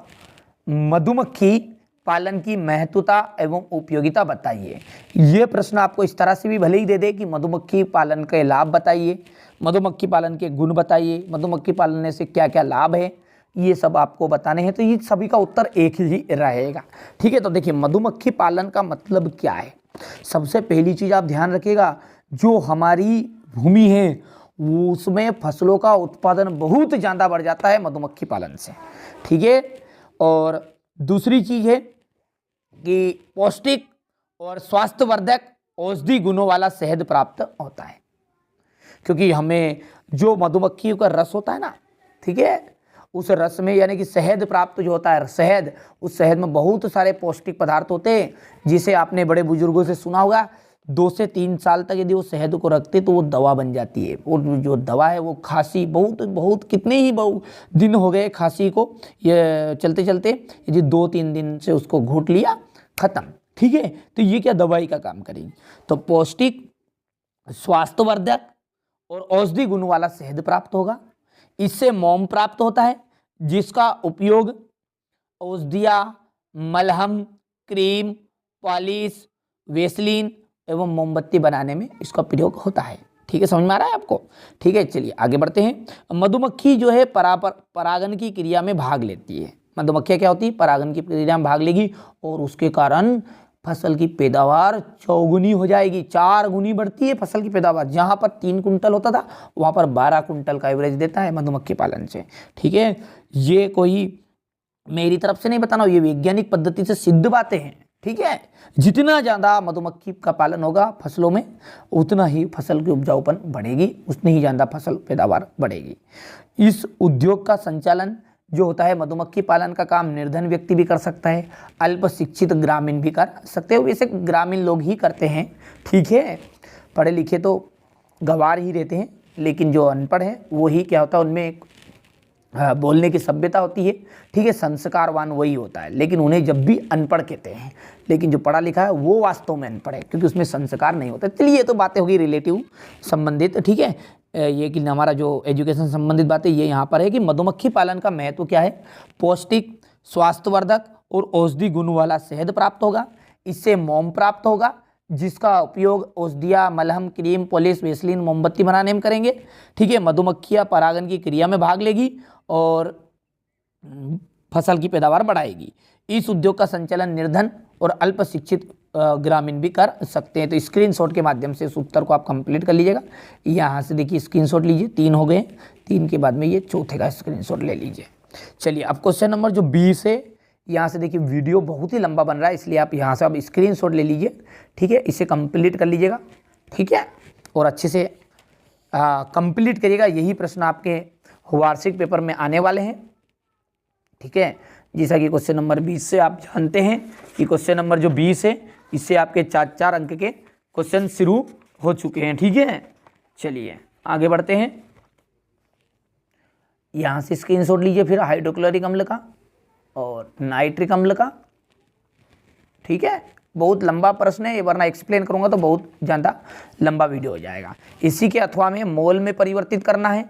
मधुमक्खी पालन की महत्वता एवं उपयोगिता बताइए। ये प्रश्न आपको इस तरह से भी भले ही दे दे कि मधुमक्खी पालन के लाभ बताइए, मधुमक्खी पालन के गुण बताइए, मधुमक्खी पालने से क्या क्या लाभ है, ये सब आपको बताने हैं, तो ये सभी का उत्तर एक ही रहेगा। ठीक है, तो देखिए मधुमक्खी पालन का मतलब क्या है। सबसे पहली चीज़ आप ध्यान रखिएगा, जो हमारी भूमि है उसमें फसलों का उत्पादन बहुत ज़्यादा बढ़ जाता है मधुमक्खी पालन से। ठीक है, और दूसरी चीज़ है कि पौष्टिक और स्वास्थ्यवर्धक औषधि गुणों वाला शहद प्राप्त होता है, क्योंकि हमें जो मधुमक्खियों का रस होता है ना, ठीक है, उस रस में यानी कि शहद प्राप्त जो होता है, शहद, उस शहद में बहुत सारे पौष्टिक पदार्थ होते हैं, जिसे आपने बड़े बुजुर्गों से सुना होगा 2 से 3 साल तक यदि वो शहद को रखते तो वो दवा बन जाती है। और जो दवा है वो खांसी, बहुत कितने ही दिन हो गए खांसी को ये चलते चलते, यदि 2-3 दिन से उसको घोट लिया, खत्म। ठीक है, तो ये क्या दवाई का काम करेगी। तो पौष्टिक, स्वास्थ्यवर्धक और औषधि गुण वाला शहद प्राप्त होगा। इससे मोम प्राप्त होता है, जिसका उपयोग औषधिया, मलहम, क्रीम, पॉलिश, वेसलीन एवं मोमबत्ती बनाने में इसका प्रयोग होता है। ठीक है, समझ में आ रहा है आपको। ठीक है, चलिए आगे बढ़ते हैं। मधुमक्खी जो है परागन की क्रिया में भाग लेती है। मधुमक्खियाँ क्या होती है, परागन की क्रिया में भाग लेगी, और उसके कारण फसल की पैदावार चौगुनी हो जाएगी, 4 गुनी बढ़ती है फसल की पैदावार। जहाँ पर 3 कुंटल होता था वहाँ पर 12 कुंटल का एवरेज देता है मधुमक्खी पालन से। ठीक है, ये कोई मेरी तरफ से नहीं बताना, ये वैज्ञानिक पद्धति से सिद्ध बातें हैं। ठीक है, जितना ज़्यादा मधुमक्खी का पालन होगा फसलों में, उतना ही फसल की उपजाऊपन बढ़ेगी, उतनी ही ज़्यादा फसल पैदावार बढ़ेगी। इस उद्योग का संचालन जो होता है, मधुमक्खी पालन का काम निर्धन व्यक्ति भी कर सकता है, अल्प शिक्षित ग्रामीण भी कर सकते हो। वैसे ग्रामीण लोग ही करते हैं, ठीक है, पढ़े लिखे तो गंवार ही रहते हैं, लेकिन जो अनपढ़ है वो ही क्या होता है, उनमें एक बोलने की सभ्यता होती है। ठीक है, संस्कारवान वही होता है, लेकिन उन्हें जब भी अनपढ़ कहते हैं, लेकिन जो पढ़ा लिखा है वो वास्तव में अनपढ़ है, क्योंकि उसमें संस्कार नहीं होता। चलिए ये तो बातें होगी रिलेटिव संबंधित। ठीक है, ये कि हमारा जो एजुकेशन संबंधित बातें ये यहाँ पर है कि मधुमक्खी पालन का महत्व क्या है। पौष्टिक, स्वास्थ्यवर्धक और औषधि गुण वाला शहद प्राप्त होगा। इससे मोम प्राप्त होगा, जिसका उपयोग औषधिया, मलहम, क्रीम, पॉलिश, वेसलीन, मोमबत्ती बनाने में करेंगे। ठीक है, मधुमक्खियाँ परागन की क्रिया में भाग लेगी और फसल की पैदावार बढ़ाएगी। इस उद्योग का संचालन निर्धन और अल्प शिक्षित ग्रामीण भी कर सकते हैं। तो स्क्रीनशॉट के माध्यम से इस उत्तर को आप कंप्लीट कर लीजिएगा। यहाँ से देखिए स्क्रीनशॉट लीजिए, 3 हो गए, 3 के बाद में ये चौथे का स्क्रीनशॉट ले लीजिए। चलिए अब क्वेश्चन नंबर जो 20 है, यहाँ से देखिए वीडियो बहुत ही लंबा बन रहा है, इसलिए आप यहाँ से अब स्क्रीनशॉट ले लीजिए। ठीक है, इसे कंप्लीट कर लीजिएगा। ठीक है, और अच्छे से कंप्लीट करिएगा। यही प्रश्न आपके वार्षिक पेपर में आने वाले हैं। ठीक है, जैसा कि क्वेश्चन नंबर 20 से आप जानते हैं कि क्वेश्चन नंबर जो 20 है, इससे आपके 4 अंक के क्वेश्चन शुरू हो चुके हैं। ठीक है, चलिए आगे बढ़ते हैं। यहाँ से स्क्रीनशॉट लीजिए फिर हाइड्रोक्लोरिक अम्ल का और नाइट्रिक अम्ल का। ठीक है, बहुत लंबा प्रश्न है ये, वरना एक्सप्लेन करूँगा तो बहुत ज़्यादा लंबा वीडियो हो जाएगा। इसी के अथवा में मोल में परिवर्तित करना है।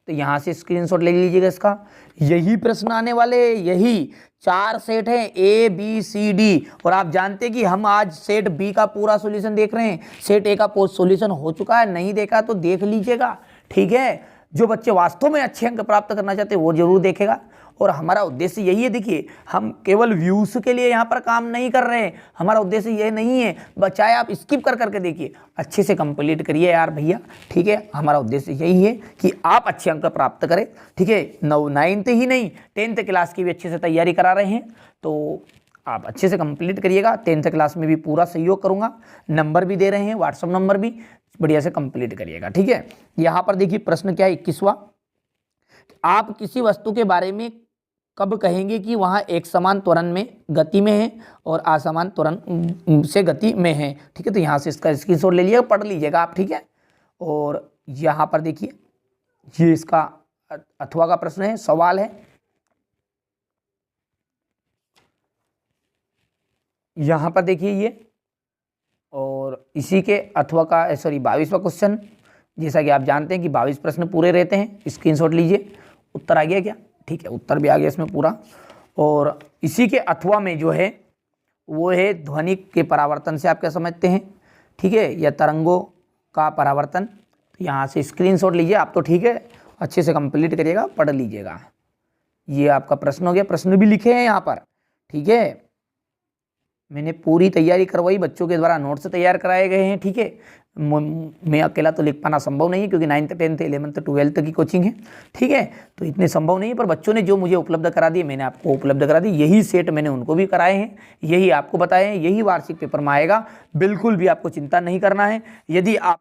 तो यहाँ से स्क्रीनशॉट ले लीजिएगा इसका। यही प्रश्न आने वाले, यही 4 सेट है A B C D, और आप जानते हैं कि हम आज सेट B का पूरा सॉल्यूशन देख रहे हैं। सेट A का सॉल्यूशन हो चुका है, नहीं देखा तो देख लीजिएगा, ठीक है। जो बच्चे वास्तव में अच्छे अंक प्राप्त करना चाहते हैं वो जरूर देखेगा, और हमारा उद्देश्य यही है। देखिए, हम केवल व्यूज के लिए यहाँ पर काम नहीं कर रहे हैं, हमारा उद्देश्य ये नहीं है। चाहे आप स्किप कर करके देखिए, अच्छे से कंप्लीट करिए यार भैया, ठीक है। हमारा उद्देश्य यही है कि आप अच्छे अंक प्राप्त करें, ठीक है। 9th ही नहीं 10th क्लास की भी अच्छे से तैयारी करा रहे हैं, तो आप अच्छे से कंप्लीट करिएगा। 10th क्लास में भी पूरा सहयोग करूँगा, नंबर भी दे रहे हैं, व्हाट्सअप नंबर भी, बढ़िया से कंप्लीट करिएगा, ठीक है। यहाँ पर देखिए प्रश्न क्या है 21वां, आप किसी वस्तु के बारे में कब कहेंगे कि वहाँ एक समान त्वरण में गति में है और असमान त्वरण से गति में है, ठीक है। तो यहाँ से इसका स्क्रीनशॉट ले लीजिएगा, पढ़ लीजिएगा आप, ठीक है। और यहाँ पर देखिए ये इसका अथवा का प्रश्न है, सवाल है। यहाँ पर देखिए ये, और इसी के अथवा का 22वां क्वेश्चन। जैसा कि आप जानते हैं कि 22 प्रश्न पूरे रहते हैं, स्क्रीनशॉट लीजिए। उत्तर आ गया क्या, ठीक है, उत्तर भी आ गया इसमें पूरा। और इसी के अथवा में जो है वो है ध्वनि के परावर्तन से आप क्या समझते हैं, ठीक है, या तरंगों का परावर्तन। तो यहाँ से स्क्रीनशॉट लीजिए आप, तो ठीक है, अच्छे से कंप्लीट करिएगा, पढ़ लीजिएगा। ये आपका प्रश्न हो गया, प्रश्न भी लिखे हैं यहाँ पर, ठीक है। मैंने पूरी तैयारी करवाई, बच्चों के द्वारा नोट्स तैयार कराए गए हैं, ठीक है। मैं अकेला तो लिख पाना संभव नहीं है, क्योंकि 9th 10th 11th 12th की कोचिंग है, ठीक है। तो इतने संभव नहीं है, पर बच्चों ने जो मुझे उपलब्ध करा दिए मैंने आपको उपलब्ध करा दी। यही सेट मैंने उनको भी कराए हैं, यही आपको बताए हैं, यही वार्षिक पेपर में आएगा। बिल्कुल भी आपको चिंता नहीं करना है। यदि आप